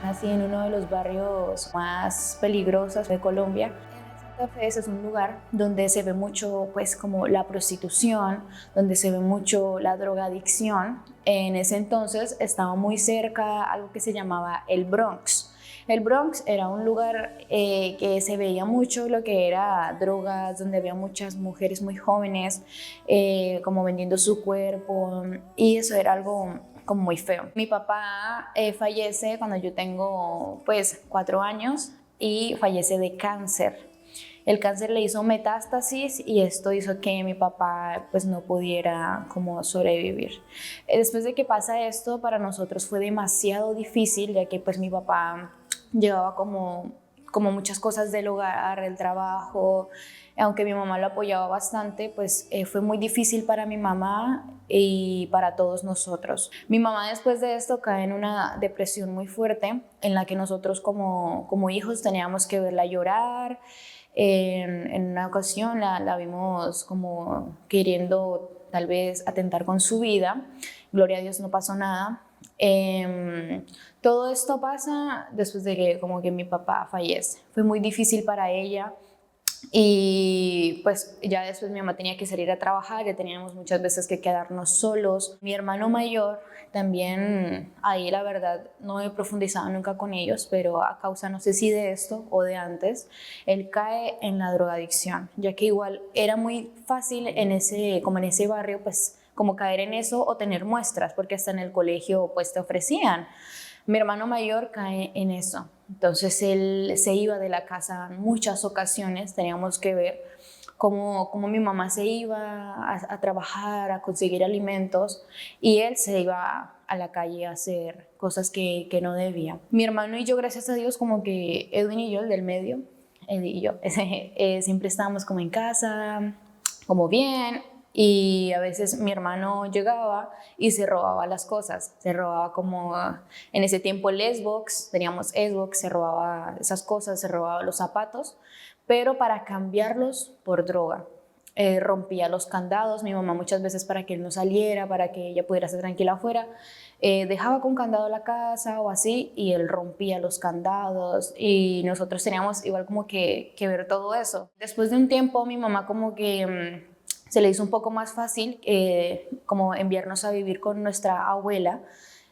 nací en uno de los barrios más peligrosos de Colombia. Santa Fe es un lugar donde se ve mucho pues como la prostitución, donde se ve mucho la drogadicción. En ese entonces estaba muy cerca algo que se llamaba el Bronx. El Bronx era un lugar que se veía mucho lo que era drogas, donde había muchas mujeres muy jóvenes como vendiendo su cuerpo, y eso era algo como muy feo. Mi papá fallece cuando yo tengo pues 4 años y fallece de cáncer. El cáncer le hizo metástasis y esto hizo que mi papá pues no pudiera como sobrevivir. Después de que pasa esto, para nosotros fue demasiado difícil, ya que pues mi papá llevaba como muchas cosas del hogar, el trabajo. Aunque mi mamá lo apoyaba bastante, pues fue muy difícil para mi mamá y para todos nosotros. Mi mamá después de esto cae en una depresión muy fuerte, en la que nosotros como hijos teníamos que verla llorar. En una ocasión la vimos como queriendo tal vez atentar con su vida. Gloria a Dios, no pasó nada. Todo esto pasa después de que como que mi papá fallece. Fue muy difícil para ella. Y pues ya después mi mamá tenía que salir a trabajar, ya teníamos muchas veces que quedarnos solos. Mi hermano mayor también, ahí la verdad no he profundizado nunca con ellos, pero a causa no sé si de esto o de antes, él cae en la drogadicción, ya que igual era muy fácil como en ese barrio, pues como caer en eso o tener muestras, porque hasta en el colegio pues te ofrecían. Mi hermano mayor cae en eso. Entonces él se iba de la casa en muchas ocasiones. Teníamos que ver cómo mi mamá se iba a trabajar, a conseguir alimentos, y él se iba a la calle a hacer cosas que no debía. Mi hermano y yo, gracias a Dios, como que Edwin y yo, el del medio, Ed y yo, siempre estábamos como en casa, como bien. Y a veces mi hermano llegaba y se robaba las cosas, se robaba como en ese tiempo el Xbox, teníamos Xbox, se robaba esas cosas, se robaba los zapatos, pero para cambiarlos por droga. Rompía los candados, mi mamá muchas veces para que él no saliera, para que ella pudiera estar tranquila afuera, dejaba con candado la casa o así, y él rompía los candados y nosotros teníamos igual como que ver todo eso. Después de un tiempo mi mamá como que se le hizo un poco más fácil como enviarnos a vivir con nuestra abuela,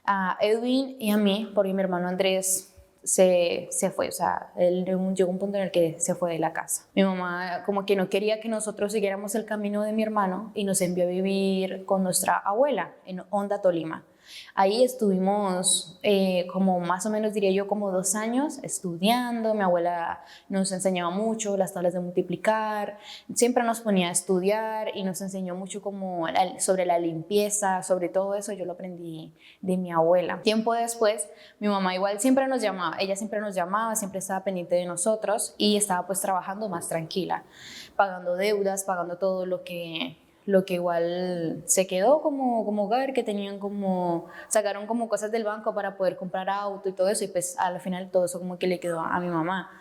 a Edwin y a mí, porque mi hermano Andrés se fue, o sea, él llegó a un punto en el que se fue de la casa. Mi mamá como que no quería que nosotros siguiéramos el camino de mi hermano y nos envió a vivir con nuestra abuela en Honda, Tolima. Ahí estuvimos como más o menos diría yo como 2 años estudiando. Mi abuela nos enseñaba mucho las tablas de multiplicar, siempre nos ponía a estudiar y nos enseñó mucho como sobre la limpieza, sobre todo eso yo lo aprendí de mi abuela. Tiempo después mi mamá igual siempre nos llamaba, ella siempre nos llamaba, siempre estaba pendiente de nosotros y estaba pues trabajando más tranquila, pagando deudas, pagando todo lo que igual se quedó como hogar, que tenían sacaron como cosas del banco para poder comprar auto y todo eso, y pues al final todo eso como que le quedó a mi mamá.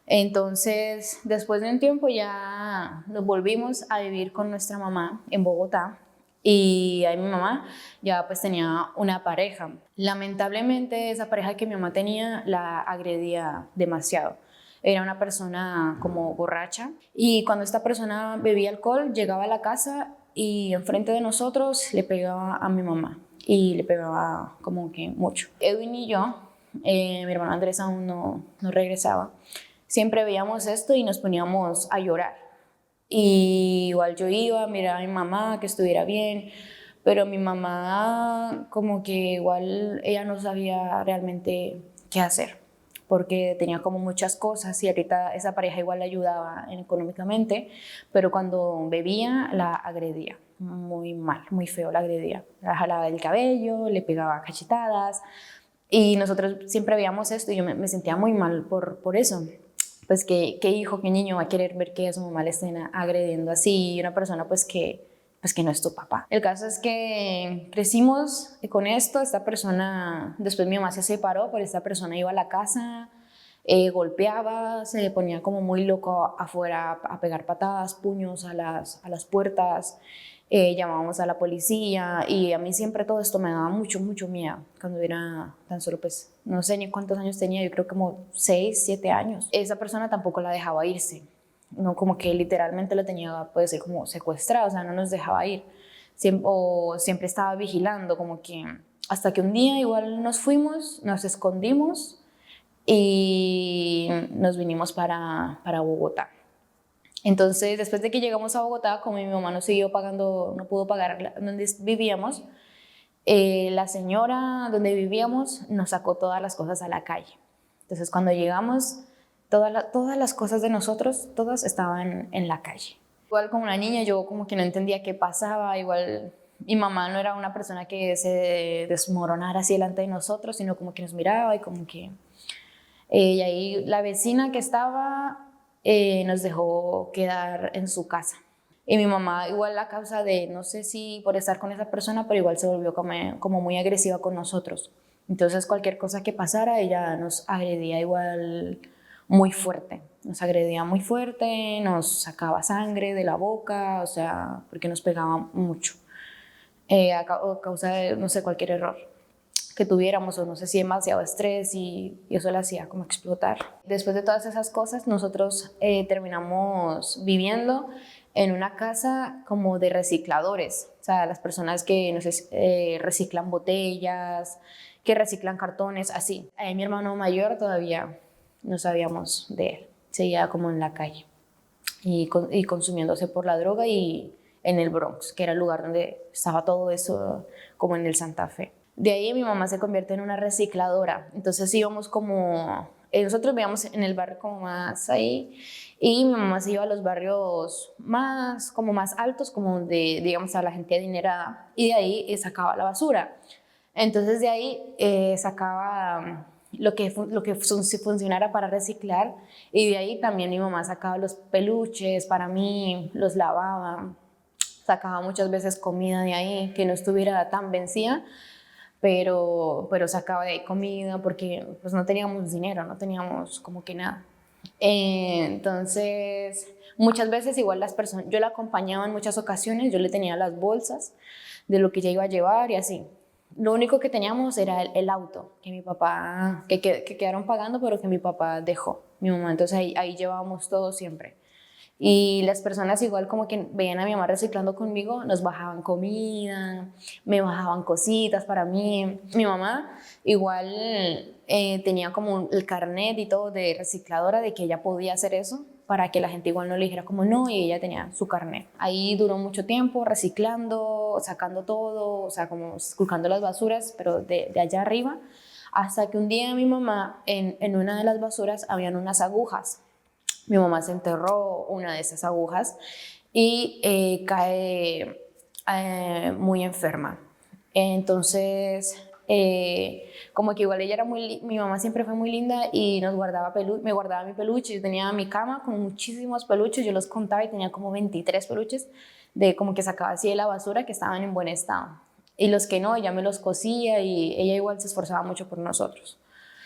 Entonces, después de un tiempo ya nos volvimos a vivir con nuestra mamá en Bogotá, y ahí mi mamá ya pues tenía una pareja. Lamentablemente esa pareja que mi mamá tenía la agredía demasiado. Era una persona como borracha, y cuando esta persona bebía alcohol llegaba a la casa y enfrente de nosotros le pegaba a mi mamá, y le pegaba como que mucho. Edwin y yo, mi hermano Andrés aún no regresaba, siempre veíamos esto y nos poníamos a llorar. Y igual yo iba a mirar a mi mamá que estuviera bien, pero mi mamá como que igual ella no sabía realmente qué hacer, porque tenía como muchas cosas, y ahorita esa pareja igual la ayudaba económicamente, pero cuando bebía la agredía. Muy mal, muy feo la agredía. La jalaba del cabello, le pegaba cachetadas, y nosotros siempre veíamos esto y yo me sentía muy mal por eso. Pues qué hijo, qué niño va a querer ver que a su mamá le estén agrediendo así, y una persona pues que no es tu papá. El caso es que crecimos con esto. Esta persona, después mi mamá se separó, pero esta persona iba a la casa, golpeaba, se ponía como muy loco afuera a pegar patadas, puños a las puertas. llamábamos a la policía y a mí siempre todo esto me daba mucho, mucho miedo. Cuando era tan solo, pues, no sé ni cuántos años tenía, yo creo como 6, 7 años. Esa persona tampoco la dejaba irse, no como que literalmente la tenía, puede ser como secuestrada, o sea, no nos dejaba ir. Siempre estaba vigilando, como que hasta que un día igual nos fuimos, nos escondimos y nos vinimos para Bogotá. Entonces, después de que llegamos a Bogotá, como mi mamá no siguió pagando, no pudo pagar donde vivíamos, la señora donde vivíamos nos sacó todas las cosas a la calle. Entonces, cuando llegamos, todas las cosas de nosotros, todas estaban en la calle. Igual como una niña, yo como que no entendía qué pasaba, igual mi mamá no era una persona que se desmoronara así delante de nosotros, sino como que nos miraba y como que... y ahí la vecina que estaba nos dejó quedar en su casa. Y mi mamá igual a causa de, no sé si por estar con esa persona, pero igual se volvió como muy agresiva con nosotros. Entonces cualquier cosa que pasara, ella nos agredía igual muy fuerte. Nos agredía muy fuerte, nos sacaba sangre de la boca, o sea, porque nos pegaba mucho. A causa de, no sé, cualquier error que tuviéramos o no sé si demasiado estrés y eso le hacía como explotar. Después de todas esas cosas, nosotros terminamos viviendo en una casa como de recicladores, o sea, las personas que no sé, reciclan botellas, que reciclan cartones, así. Mi hermano mayor todavía no sabíamos de él, seguía como en la calle y consumiéndose por la droga y en el Bronx, que era el lugar donde estaba todo eso, como en el Santa Fe. De ahí mi mamá se convierte en una recicladora, entonces íbamos como, nosotros vivíamos en el barrio como más ahí y mi mamá se iba a los barrios más, como más altos, como de, digamos, a la gente adinerada y de ahí sacaba la basura. Entonces de ahí sacaba lo que funcionara para reciclar y de ahí también mi mamá sacaba los peluches para mí, los lavaba, sacaba muchas veces comida de ahí que no estuviera tan vencida, pero sacaba de ahí comida porque pues no teníamos dinero, no teníamos como que nada. Entonces, muchas veces igual las personas, yo la acompañaba en muchas ocasiones, yo le tenía las bolsas de lo que ella iba a llevar y así. Lo único que teníamos era el auto, que mi papá, que quedaron pagando, pero que mi papá dejó, mi mamá. Entonces ahí llevábamos todo siempre. Y las personas igual como que veían a mi mamá reciclando conmigo, nos bajaban comida, me bajaban cositas para mí. Mi mamá igual tenía como el carnet y todo de recicladora de que ella podía hacer eso para que la gente igual no le dijera como no y ella tenía su carnet. Ahí duró mucho tiempo reciclando, sacando todo, o sea, como buscando las basuras, pero de allá arriba, hasta que un día mi mamá en una de las basuras habían unas agujas. Mi mamá se enterró una de esas agujas y cae muy enferma. Entonces, como que igual ella era mi mamá siempre fue muy linda y nos guardaba me guardaba mi peluche. Yo tenía mi cama con muchísimos peluches, yo los contaba y tenía como 23 peluches de como que sacaba así de la basura que estaban en buen estado. Y los que no, ella me los cosía y ella igual se esforzaba mucho por nosotros.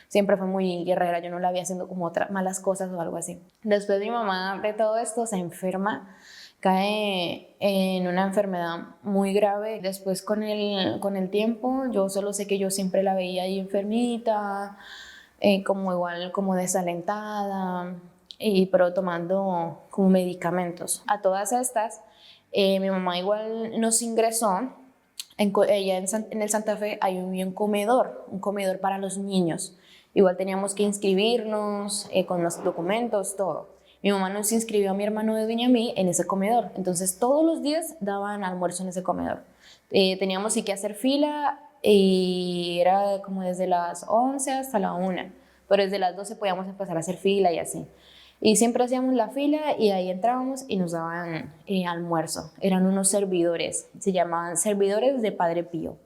Siempre fue muy guerrera, yo no la vi haciendo como malas cosas o algo así. Después mi mamá de todo esto se enferma, cae en una enfermedad muy grave. Después con el tiempo, yo solo sé que yo siempre la veía ahí enfermita, como igual como desalentada, pero tomando como medicamentos. A todas estas, mi mamá igual nos ingresó. En el Santa Fe hay un comedor para los niños. Igual teníamos que inscribirnos con los documentos, todo. Mi mamá nos inscribió a mi hermano Edwin y a mí en ese comedor. Entonces todos los días daban almuerzo en ese comedor. Teníamos sí que hacer fila y era como desde las 11 hasta la 1. Pero desde las 12 podíamos empezar a hacer fila y así. Y siempre hacíamos la fila y ahí entrábamos y nos daban almuerzo. Eran unos servidores, se llamaban servidores de Padre Pío.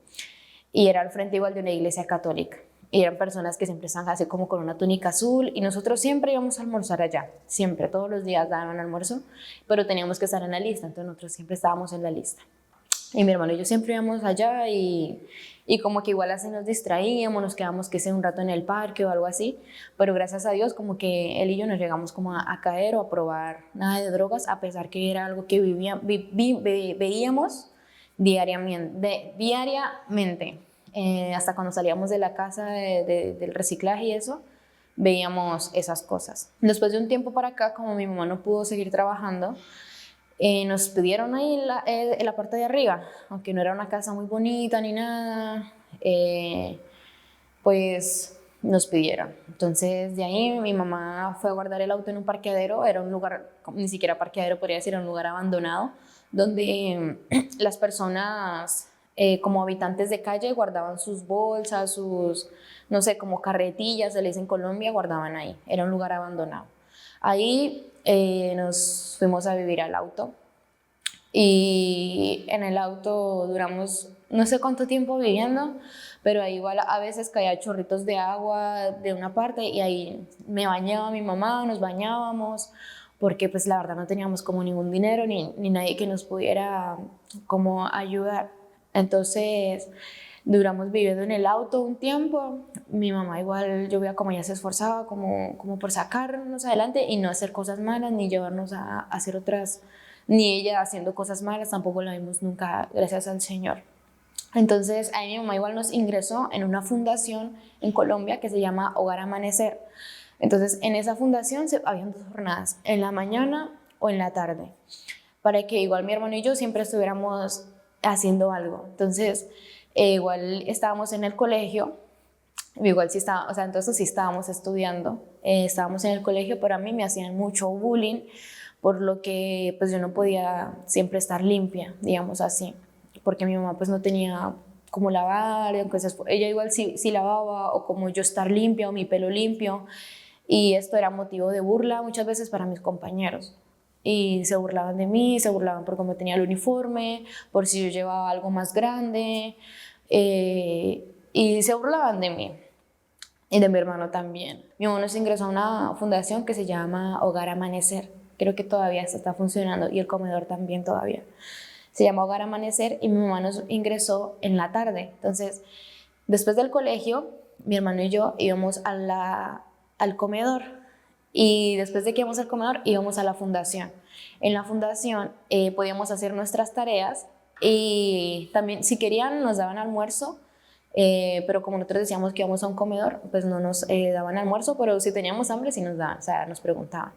Y era al frente igual de una iglesia católica. Y eran personas que siempre estaban así como con una túnica azul y nosotros siempre íbamos a almorzar allá. Siempre, todos los días daban almuerzo, pero teníamos que estar en la lista, entonces nosotros siempre estábamos en la lista. Y mi hermano y yo siempre íbamos allá y como que igual así nos distraíamos, nos quedamos que sea un rato en el parque o algo así, pero gracias a Dios como que él y yo nos llegamos como a caer o a probar nada de drogas, a pesar que era algo que veíamos diariamente. Hasta cuando salíamos de la casa del reciclaje y eso, veíamos esas cosas. Después de un tiempo para acá, como mi mamá no pudo seguir trabajando, nos pidieron ahí en la parte de arriba, aunque no era una casa muy bonita ni nada, pues nos pidieron. Entonces de ahí mi mamá fue a guardar el auto en un parqueadero, era un lugar, ni siquiera parqueadero podría decir, era un lugar abandonado, donde las personas como habitantes de calle guardaban sus bolsas, sus, no sé, como carretillas, se le dice en Colombia, guardaban ahí, era un lugar abandonado. Ahí nos fuimos a vivir al auto y en el auto duramos no sé cuánto tiempo viviendo, pero ahí igual a veces caía chorritos de agua de una parte y ahí me bañaba mi mamá, nos bañábamos, porque pues la verdad no teníamos como ningún dinero ni nadie que nos pudiera como ayudar. Entonces duramos viviendo en el auto un tiempo, mi mamá igual yo veía como ella se esforzaba como por sacarnos adelante y no hacer cosas malas ni llevarnos a hacer otras, ni ella haciendo cosas malas, tampoco la vimos nunca, gracias al Señor. Entonces ahí mi mamá igual nos ingresó en una fundación en Colombia que se llama Hogar Amanecer. Entonces en esa fundación habían 2 jornadas, en la mañana o en la tarde, para que igual mi hermano y yo siempre estuviéramos haciendo algo. Entonces igual estábamos en el colegio, igual sí estaba, o sea, entonces sí estábamos estudiando, estábamos en el colegio, pero a mí me hacían mucho bullying, por lo que pues yo no podía siempre estar limpia, digamos así, porque mi mamá pues no tenía como lavar, entonces ella igual sí lavaba, o como yo estar limpia o mi pelo limpio, y esto era motivo de burla muchas veces para mis compañeros. Y se burlaban de mí, se burlaban por cómo tenía el uniforme, por si yo llevaba algo más grande, y se burlaban de mí y de mi hermano también. Mi hermano se ingresó a una fundación que se llama Hogar Amanecer. Creo que todavía se está funcionando y el comedor también todavía. Se llama Hogar Amanecer y mi mamá nos ingresó en la tarde. Entonces, después del colegio, mi hermano y yo íbamos al comedor y después de que íbamos al comedor íbamos a la fundación. En la fundación podíamos hacer nuestras tareas y también si querían nos daban almuerzo, pero como nosotros decíamos que íbamos a un comedor, pues no nos daban almuerzo, pero si teníamos hambre sí nos daban, o sea, nos preguntaban.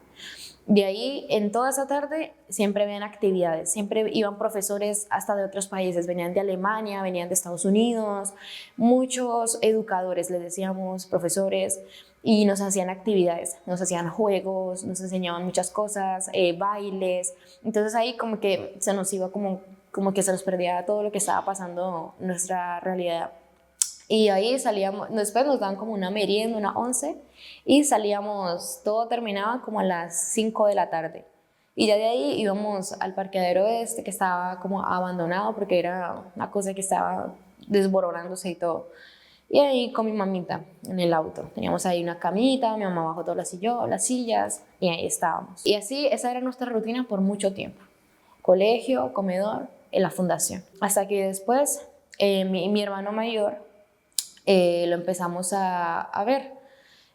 De ahí, en toda esa tarde, siempre habían actividades, siempre iban profesores hasta de otros países, venían de Alemania, venían de Estados Unidos, muchos educadores, les decíamos, profesores, y nos hacían actividades, nos hacían juegos, nos enseñaban muchas cosas, bailes, entonces ahí como que se nos iba como que se nos perdía todo lo que estaba pasando en nuestra realidad. Y ahí salíamos, después nos daban como una merienda, una once, y salíamos, todo terminaba como a las 5 de la tarde. Y ya de ahí íbamos al parqueadero este que estaba como abandonado porque era una cosa que estaba desboronándose y todo. Y ahí con mi mamita en el auto. Teníamos ahí una camita, mi mamá bajó todas las sillas y ahí estábamos. Y así, esa era nuestra rutina por mucho tiempo. Colegio, comedor, en la fundación. Hasta que después mi hermano mayor lo empezamos a ver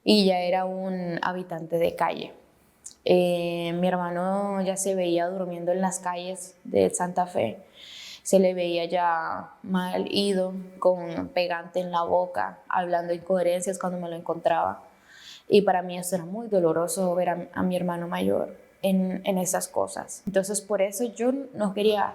y ya era un habitante de calle. Mi hermano ya se veía durmiendo en las calles de Santa Fe, se le veía ya mal ido, con pegante en la boca, hablando incoherencias cuando me lo encontraba. Y para mí eso era muy doloroso ver a mi hermano mayor en esas cosas. Entonces por eso yo no quería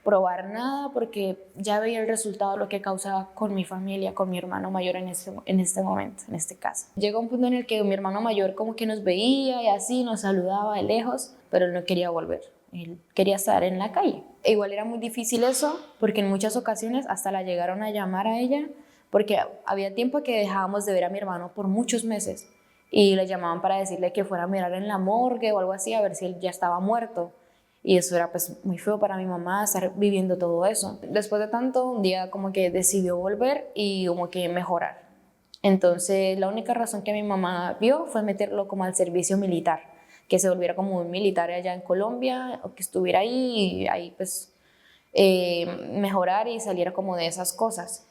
probar nada porque ya veía el resultado de lo que causaba con mi familia, con mi hermano mayor en este momento, en este caso. Llegó un punto en el que mi hermano mayor como que nos veía y así nos saludaba de lejos, pero él no quería volver. Él quería estar en la calle. E igual era muy difícil eso porque en muchas ocasiones hasta la llegaron a llamar a ella porque había tiempo que dejábamos de ver a mi hermano por muchos meses y le llamaban para decirle que fuera a mirar en la morgue o algo así a ver si él ya estaba muerto. Y eso era pues muy feo para mi mamá estar viviendo todo eso. Después de tanto, un día como que decidió volver y como que mejorar. Entonces la única razón que mi mamá vio fue meterlo como al servicio militar, que se volviera como un militar allá en Colombia, o que estuviera ahí y ahí pues mejorar y saliera como de esas cosas.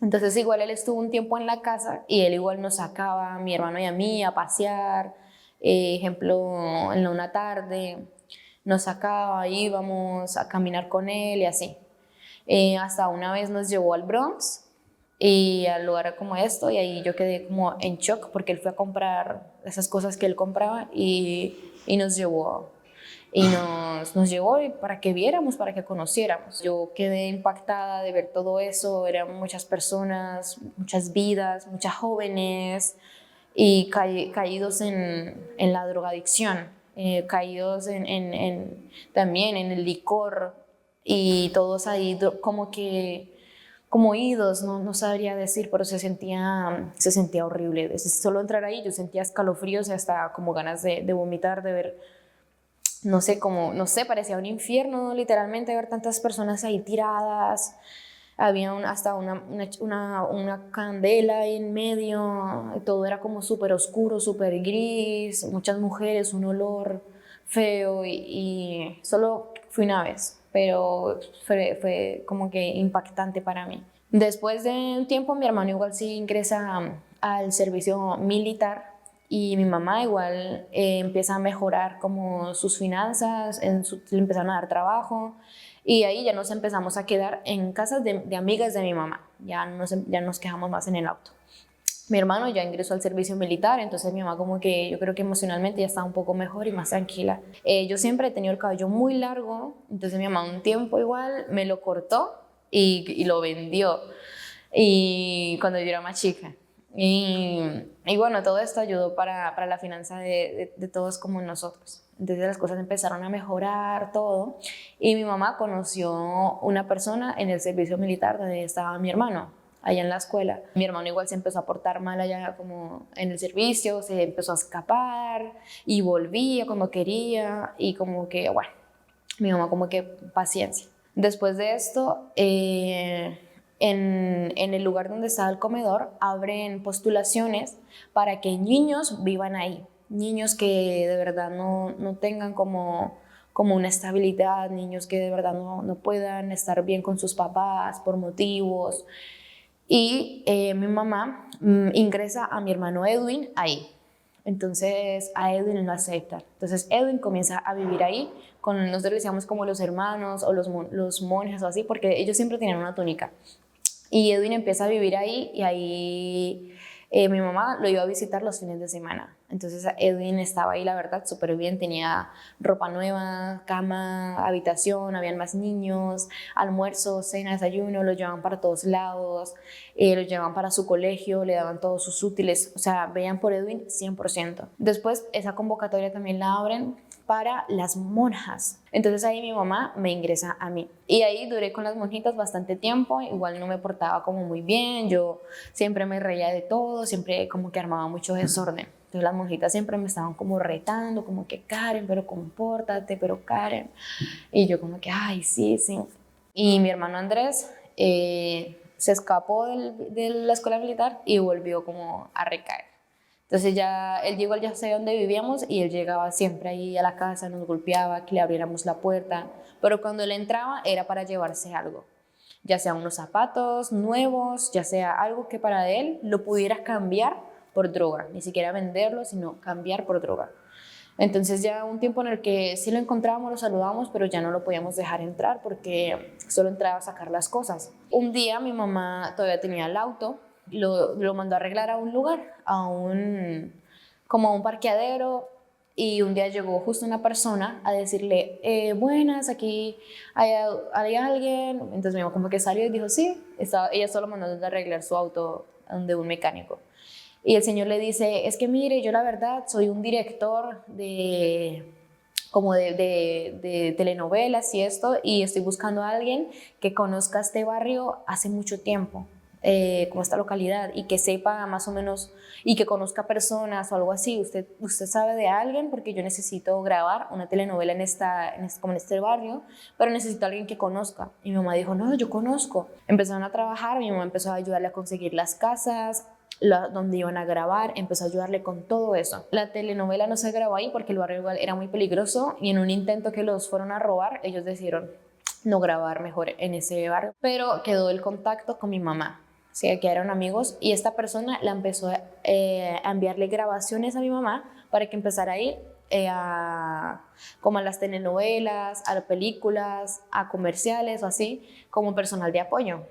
Entonces igual él estuvo un tiempo en la casa y él igual nos sacaba a mi hermano y a mí a pasear, ejemplo, en una tarde nos sacaba, íbamos a caminar con él y así. Hasta una vez nos llevó al Bronx y al lugar como esto, y ahí yo quedé como en shock porque él fue a comprar esas cosas que él compraba y nos llevó. Nos llevó para que viéramos, para que conociéramos. Yo quedé impactada de ver todo eso, eran muchas personas, muchas vidas, muchas jóvenes y caídos en la drogadicción, caídos también en el licor y todos ahí como que como oídos, no sabría decir, pero se sentía horrible. Solo entrar ahí yo sentía escalofríos y hasta como ganas de vomitar, de ver, no sé, como, no sé, parecía un infierno literalmente ver tantas personas ahí tiradas. Había hasta una candela ahí en medio, todo era como súper oscuro, súper gris, muchas mujeres, un olor feo y solo fui una vez, pero fue como que impactante para mí. Después de un tiempo mi hermano igual sí ingresa al servicio militar y mi mamá igual empieza a mejorar como sus finanzas, le empezaron a dar trabajo y ahí ya nos empezamos a quedar en casas de amigas de mi mamá, ya nos quedamos más en el auto. Mi hermano ya ingresó al servicio militar, entonces mi mamá como que yo creo que emocionalmente ya estaba un poco mejor y más tranquila. Yo siempre he tenido el cabello muy largo, entonces mi mamá un tiempo igual me lo cortó y lo vendió y cuando yo era más chica. Y bueno, todo esto ayudó para la finanza de todos como nosotros. Entonces las cosas empezaron a mejorar, todo. Y mi mamá conoció una persona en el servicio militar donde estaba mi hermano, allá en la escuela. Mi hermano igual se empezó a portar mal allá como en el servicio, se empezó a escapar y volvía cuando quería y como que, bueno, mi mamá como que paciencia. Después de esto, en el lugar donde estaba el comedor, abren postulaciones para que niños vivan ahí. Niños que de verdad no tengan como una estabilidad, niños que de verdad no puedan estar bien con sus papás por motivos. Y mi mamá ingresa a mi hermano Edwin ahí. Entonces a Edwin lo acepta. Entonces Edwin comienza a vivir ahí, nosotros le decíamos como los hermanos o los monjes o así, porque ellos siempre tenían una túnica. Y Edwin empieza a vivir ahí y ahí mi mamá lo iba a visitar los fines de semana. Entonces Edwin estaba ahí, la verdad, súper bien. Tenía ropa nueva, cama, habitación, habían más niños, almuerzo, cena, desayuno, lo llevaban para todos lados, lo llevaban para su colegio, le daban todos sus útiles. O sea, veían por Edwin 100%. Después esa convocatoria también la abren para las monjas. Entonces ahí mi mamá me ingresa a mí. Y ahí duré con las monjitas bastante tiempo, igual no me portaba como muy bien, yo siempre me reía de todo, siempre como que armaba mucho desorden. Entonces las monjitas siempre me estaban como retando, como que Karen, pero compórtate, pero Karen. Y yo como que, ay, sí, sí. Y mi hermano Andrés se escapó de la escuela militar y volvió como a recaer. Entonces ya él llegó, ya sabía dónde vivíamos y él llegaba siempre ahí a la casa, nos golpeaba, que le abriéramos la puerta, pero cuando él entraba era para llevarse algo, ya sea unos zapatos nuevos, ya sea algo que para él lo pudiera cambiar por droga, ni siquiera venderlo, sino cambiar por droga. Entonces ya un tiempo en el que sí lo encontrábamos, lo saludábamos, pero ya no lo podíamos dejar entrar porque solo entraba a sacar las cosas. Un día mi mamá todavía tenía el auto, lo mandó a arreglar a un lugar, como a un parqueadero, y un día llegó justo una persona a decirle, buenas, aquí hay alguien. Entonces mi mamá como que salió y dijo, sí, ella solo mandó a arreglar su auto de un mecánico. Y el señor le dice, es que mire, yo la verdad soy un director de telenovelas y esto, y estoy buscando a alguien que conozca este barrio hace mucho tiempo, como esta localidad, y que sepa más o menos, y que conozca personas o algo así. ¿Usted sabe de alguien? Porque yo necesito grabar una telenovela como en este barrio, pero necesito a alguien que conozca. Y mi mamá dijo, no, yo conozco. Empezaron a trabajar, mi mamá empezó a ayudarle a conseguir las casas, donde iban a grabar, empezó a ayudarle con todo eso. La telenovela no se grabó ahí porque el barrio igual era muy peligroso y en un intento que los fueron a robar, ellos decidieron no grabar mejor en ese barrio, pero quedó el contacto con mi mamá. sea, que eran amigos, y esta persona la empezó a enviarle grabaciones a mi mamá para que empezara a ir como a las telenovelas, a las películas, a comerciales o así, como personal de apoyo.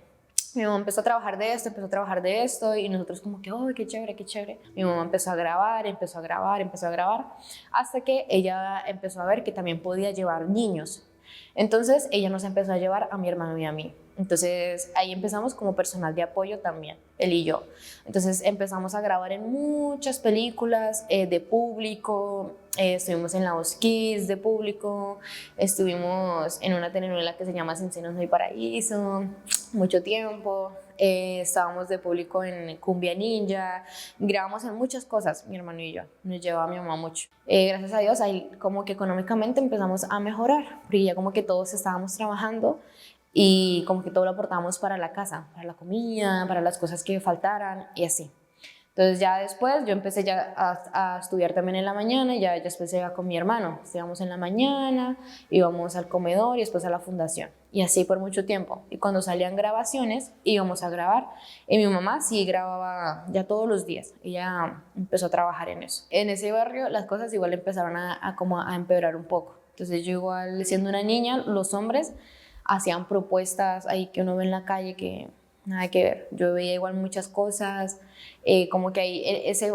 Mi mamá empezó a trabajar de esto, empezó a trabajar de esto y nosotros como que, oh, qué chévere, qué chévere. Mi mamá empezó a grabar, empezó a grabar, empezó a grabar, hasta que ella empezó a ver que también podía llevar niños. Entonces ella nos empezó a llevar a mi hermano y a mí. Entonces ahí empezamos como personal de apoyo también, él y yo. Entonces empezamos a grabar en muchas películas de público, estuvimos en La Voz Kids de público, estuvimos en una telenovela que se llama Sin Senos No hay Paraíso, mucho tiempo. Estábamos de público en Cumbia Ninja, grabamos en muchas cosas, mi hermano y yo, nos llevaba mi mamá mucho. Gracias a Dios, ahí como que económicamente empezamos a mejorar, porque ya como que todos estábamos trabajando y como que todo lo aportábamos para la casa, para la comida, para las cosas que faltaran y así. Entonces ya después yo empecé ya a estudiar también en la mañana y ya después iba con mi hermano. Estudiamos en la mañana, íbamos al comedor y después a la fundación. Y así por mucho tiempo. Y cuando salían grabaciones íbamos a grabar. Y mi mamá sí grababa ya todos los días. Ella empezó a trabajar en eso. En ese barrio las cosas igual empezaron como a empeorar un poco. Entonces yo igual siendo una niña, los hombres hacían propuestas ahí que uno ve en la calle que nada que ver. Yo veía igual muchas cosas, como que ahí ese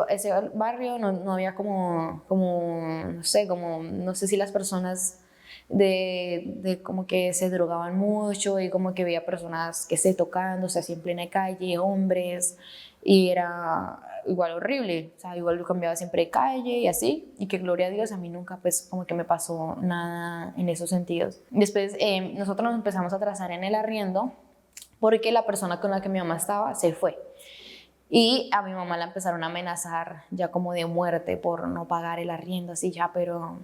barrio no había no sé, como, no sé si las personas de como que se drogaban mucho y como que veía personas que se tocándose así en plena calle, hombres, y era igual horrible, o sea, igual yo cambiaba siempre de calle y así, y que gloria a Dios a mí nunca pues como que me pasó nada en esos sentidos. Después nosotros nos empezamos a trazar en el arriendo, porque la persona con la que mi mamá estaba se fue. Y a mi mamá la empezaron a amenazar ya como de muerte por no pagar el arriendo, así ya, pero...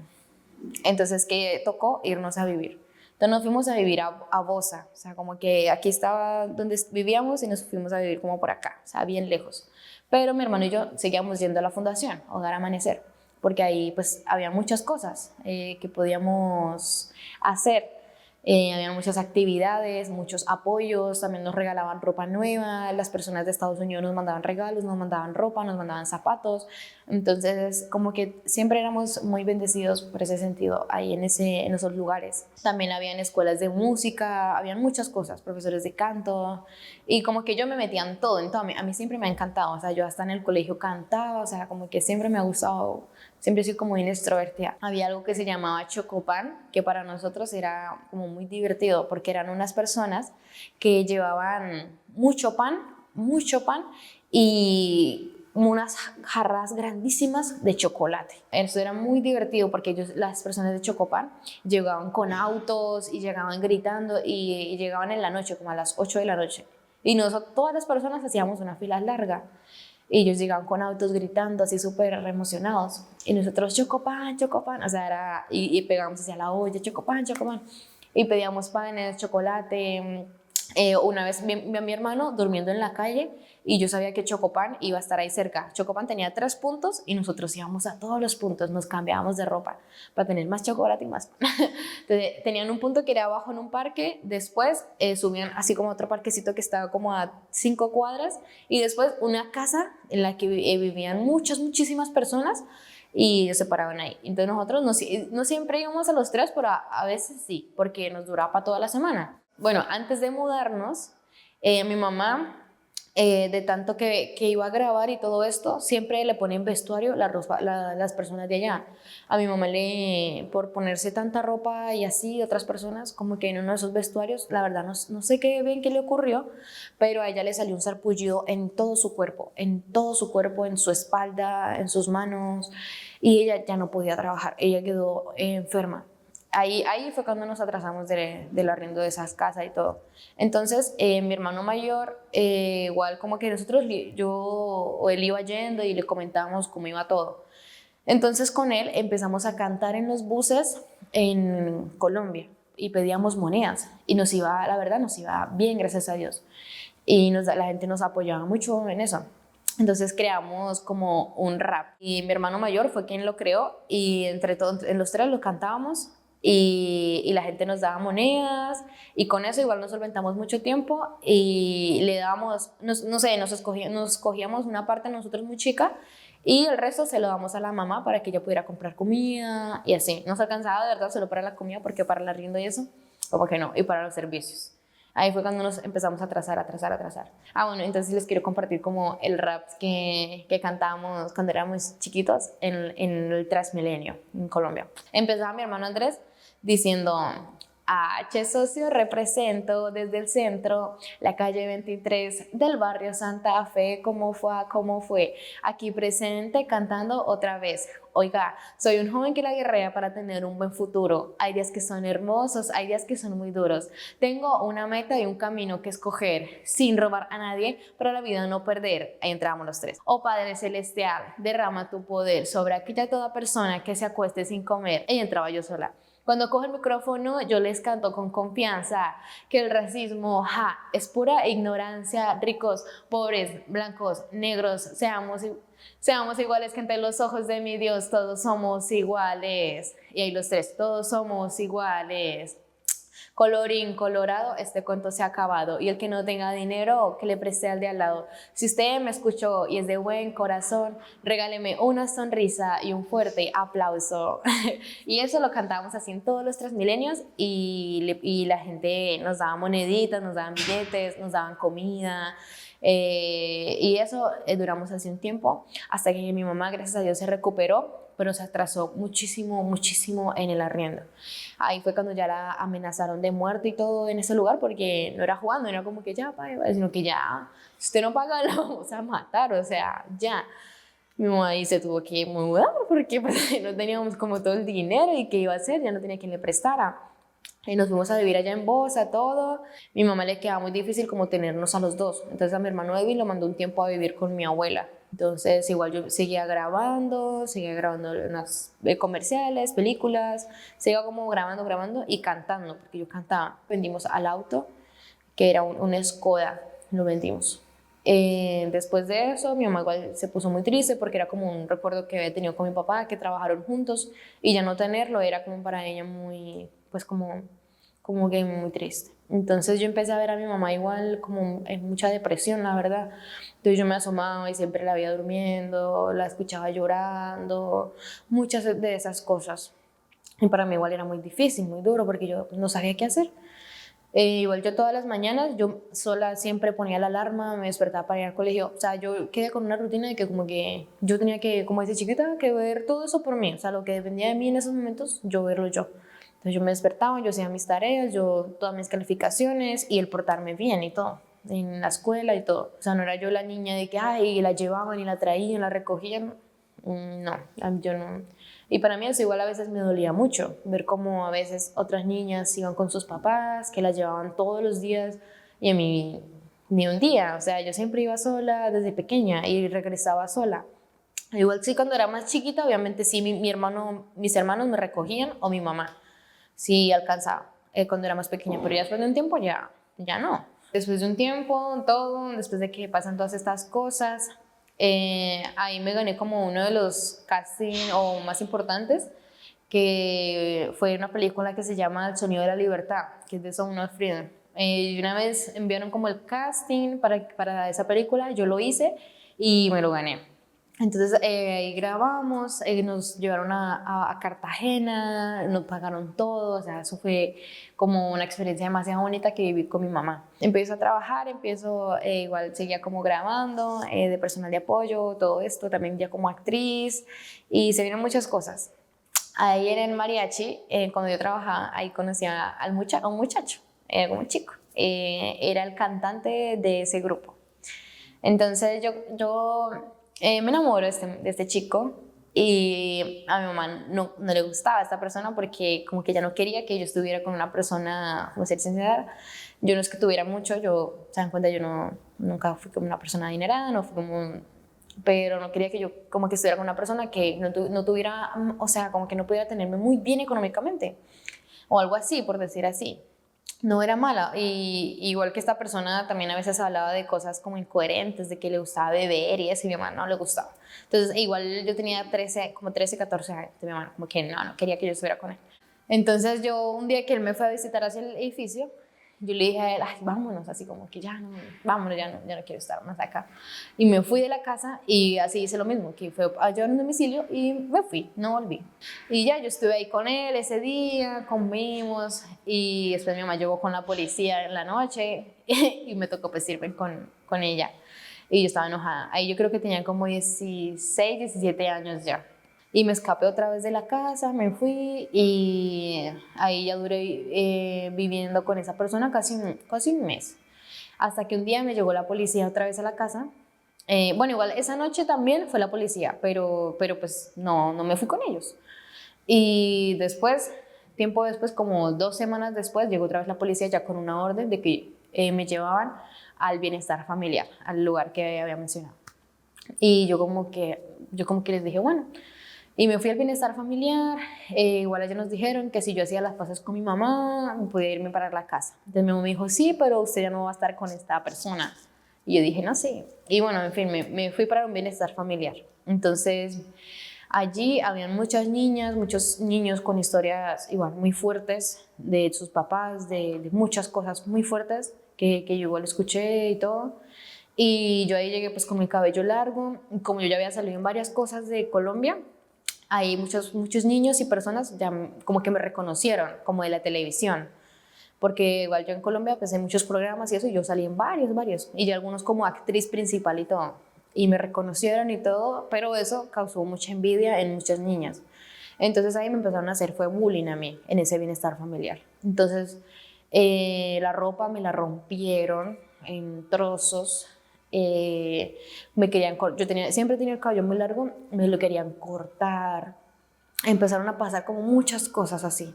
Entonces que tocó irnos a vivir. Entonces nos fuimos a vivir a Bosa, o sea, como que aquí estaba donde vivíamos y nos fuimos a vivir como por acá, o sea, bien lejos. Pero mi hermano y yo seguíamos yendo a la fundación, Hogar Amanecer, porque ahí pues había muchas cosas que podíamos hacer. Había muchas actividades, muchos apoyos, también nos regalaban ropa nueva, las personas de Estados Unidos nos mandaban regalos, nos mandaban ropa, nos mandaban zapatos, entonces como que siempre éramos muy bendecidos por ese sentido ahí en esos lugares. También habían escuelas de música, habían muchas cosas, profesores de canto, y como que yo me metía en todo, a mí siempre me ha encantado, o sea, yo hasta en el colegio cantaba, o sea, como que siempre me ha gustado. Siempre he sido como muy extrovertida. Había algo que se llamaba Chocopan, que para nosotros era como muy divertido, porque eran unas personas que llevaban mucho pan y unas jarras grandísimas de chocolate. Eso era muy divertido porque las personas de Chocopan llegaban con autos y llegaban gritando y llegaban en la noche, como a las 8 de la noche. Y nosotros, todas las personas hacíamos una fila larga. Y ellos llegaban con autos gritando así súper emocionados. Y nosotros, Chocopan, Chocopan. O sea, y pegábamos hacia la olla, Chocopan, Chocopan. Y pedíamos panes, chocolate. Una vez vi a mi hermano durmiendo en la calle y yo sabía que Chocopan iba a estar ahí cerca. Chocopan tenía 3 puntos y nosotros íbamos a todos los puntos, nos cambiábamos de ropa para tener más chocolate y más pan. Entonces, tenían un punto que era abajo en un parque, después subían así como otro parquecito que estaba como a 5 cuadras y después una casa en la que vivían muchísimas personas y ellos se paraban ahí. Entonces nosotros no siempre íbamos a los 3, pero a veces sí, porque nos duraba para toda la semana. Bueno, antes de mudarnos, mi mamá, de tanto que iba a grabar y todo esto, siempre le ponen vestuario las personas de allá. A mi mamá por ponerse tanta ropa y así, otras personas, como que en uno de esos vestuarios, la verdad no sé qué bien qué le ocurrió, pero a ella le salió un sarpullido en todo su cuerpo, en su espalda, en sus manos, y ella ya no podía trabajar, ella quedó enferma. Ahí fue cuando nos atrasamos del arriendo de esas casas y todo. Entonces, mi hermano mayor, igual como que yo o él iba yendo y le comentábamos cómo iba todo. Entonces, con él empezamos a cantar en los buses en Colombia y pedíamos monedas. Y la verdad, nos iba bien, gracias a Dios. Y la gente nos apoyaba mucho en eso. Entonces creamos como un rap y mi hermano mayor fue quien lo creó y entre los 3 lo cantábamos y la gente nos daba monedas y con eso igual nos solventamos mucho tiempo y le dábamos, no sé, nos cogíamos una parte nosotros muy chica y el resto se lo damos a la mamá para que ella pudiera comprar comida y así. Nos alcanzaba de verdad solo para la comida porque para el arriendo y eso, como que no, y para los servicios. Ahí fue cuando nos empezamos a atrasar. Ah, bueno, entonces les quiero compartir como el rap que cantábamos cuando éramos chiquitos en el Transmilenio en Colombia. Empezaba mi hermano Andrés diciendo: H socio, represento desde el centro, la calle 23 del barrio Santa Fe, cómo fue, aquí presente cantando otra vez. Oiga, soy un joven que la guerrea para tener un buen futuro. Hay días que son hermosos, hay días que son muy duros. Tengo una meta y un camino que escoger, sin robar a nadie, pero la vida no perder. Ahí entramos los tres. Oh Padre Celestial, derrama tu poder sobre aquella toda persona que se acueste sin comer. Ahí entraba yo sola. Cuando cojo el micrófono, yo les canto con confianza que el racismo es pura ignorancia. Ricos, pobres, blancos, negros, seamos iguales, que ante los ojos de mi Dios todos somos iguales. Y ahí los tres, todos somos iguales. Colorín colorado, este cuento se ha acabado. Y el que no tenga dinero, que le preste al de al lado. Si usted me escuchó y es de buen corazón, regáleme una sonrisa y un fuerte aplauso. Y eso lo cantábamos así en todos los Transmilenios y la gente nos daba moneditas, nos daban billetes, nos daban comida. Y eso duramos así un tiempo hasta que mi mamá, gracias a Dios, se recuperó, pero se atrasó muchísimo en el arriendo. Ahí fue cuando ya la amenazaron de muerte y todo en ese lugar, porque no era jugando, era como que ya, sino que ya, si usted no paga, lo vamos a matar, o sea, ya. Mi mamá ahí se tuvo que mudar porque pues, no teníamos como todo el dinero y qué iba a hacer, ya no tenía quien le prestara. Y nos fuimos a vivir allá en Bosa, todo. Mi mamá le quedaba muy difícil como tenernos a los dos. Entonces a mi hermano Edwin lo mandó un tiempo a vivir con mi abuela. Entonces igual yo seguía grabando unas comerciales, películas, seguía como grabando y cantando, porque yo cantaba. Vendimos al auto, que era un Skoda, lo vendimos. Después de eso, mi mamá igual se puso muy triste porque era como un recuerdo que había tenido con mi papá, que trabajaron juntos, y ya no tenerlo era como para ella muy, pues como que muy triste. Entonces yo empecé a ver a mi mamá igual como en mucha depresión, la verdad. Entonces yo me asomaba y siempre la veía durmiendo, la escuchaba llorando, muchas de esas cosas. Y para mí igual era muy difícil, muy duro, porque yo pues, no sabía qué hacer. Igual yo todas las mañanas, yo sola siempre ponía la alarma, me despertaba para ir al colegio. O sea, yo quedé con una rutina de que como que yo tenía que, como dice chiquita, que ver todo eso por mí. O sea, lo que dependía de mí en esos momentos, yo verlo yo. Entonces yo me despertaba, yo hacía mis tareas, yo todas mis calificaciones y el portarme bien y todo, en la escuela y todo. O sea, no era yo la niña de que, ay, la llevaban y la traían, la recogían. No, yo no. Y para mí eso igual a veces me dolía mucho, ver cómo a veces otras niñas iban con sus papás, que las llevaban todos los días, y a mí ni un día. O sea, yo siempre iba sola desde pequeña y regresaba sola. Igual sí, cuando era más chiquita, obviamente sí, mis hermanos me recogían o mi mamá, sí alcanzaba, cuando era más pequeña, pero ya después de un tiempo ya no. Después de un tiempo, todo, después de que pasan todas estas cosas, ahí me gané como uno de los casting o más importantes, que fue una película que se llama El sonido de la libertad, que es de Sound of Freedom. Y una vez enviaron como el casting para esa película, yo lo hice y me lo gané. Entonces ahí grabamos, nos llevaron a Cartagena, nos pagaron todo, o sea, eso fue como una experiencia demasiado bonita que viví con mi mamá. Empiezo a trabajar, igual seguía como grabando, de personal de apoyo, todo esto, también ya como actriz, y se vieron muchas cosas. Ahí en el mariachi, cuando yo trabajaba, ahí conocí a un muchacho, como un chico, era el cantante de ese grupo. Entonces yo me enamoro de este chico y a mi mamá no le gustaba esta persona porque como que ella no quería que yo estuviera con una persona, como ser sincera, yo no es que tuviera mucho, se dan cuenta, nunca fui como una persona adinerada, no fui pero no quería que yo como que estuviera con una persona que no tuviera, o sea, como que no pudiera tenerme muy bien económicamente o algo así, por decir así. No era mala, y igual que esta persona también a veces hablaba de cosas como incoherentes, de que le gustaba beber y eso, y mi mamá no le gustaba. Entonces igual yo tenía como 13, 14 años, y mi mamá como que no quería que yo estuviera con él. Entonces yo, un día que él me fue a visitar hacia el edificio, yo le dije a él, ay, vámonos, así como que ya no, vámonos, ya no quiero estar más acá. Y me fui de la casa y así hice lo mismo, que fue a llevar un domicilio y me fui, no volví. Y ya, yo estuve ahí con él ese día, comimos y después mi mamá llegó con la policía en la noche y me tocó pues irme con ella. Y yo estaba enojada. Ahí yo creo que tenía como 16, 17 años ya. Y me escapé otra vez de la casa, me fui y ahí ya duré viviendo con esa persona casi un mes. Hasta que un día me llegó la policía otra vez a la casa. Bueno, igual esa noche también fue la policía, pero pues no me fui con ellos. Y después, tiempo después, como 2 semanas después, llegó otra vez la policía ya con una orden de que me llevaban al bienestar familiar, al lugar que había mencionado. Y yo como que les dije, bueno, y me fui al bienestar familiar. Igual ellos nos dijeron que si yo hacía las paces con mi mamá, podía irme para la casa. Entonces mi mamá me dijo, sí, pero usted ya no va a estar con esta persona. Y yo dije, no, sí. Y bueno, en fin, me fui para un bienestar familiar. Entonces allí habían muchas niñas, muchos niños con historias igual muy fuertes de sus papás, de muchas cosas muy fuertes que yo igual escuché y todo. Y yo ahí llegué pues con mi cabello largo, como yo ya había salido en varias cosas de Colombia, hay muchos niños y personas ya como que me reconocieron, como de la televisión, porque igual yo en Colombia pues hay muchos programas y eso, y yo salí en varios, y ya algunos como actriz principal y todo, y me reconocieron y todo, pero eso causó mucha envidia en muchas niñas. Entonces ahí me empezaron a hacer, fue bullying a mí, en ese bienestar familiar. Entonces la ropa me la rompieron en trozos, siempre tenía el cabello muy largo, me lo querían cortar, empezaron a pasar como muchas cosas así.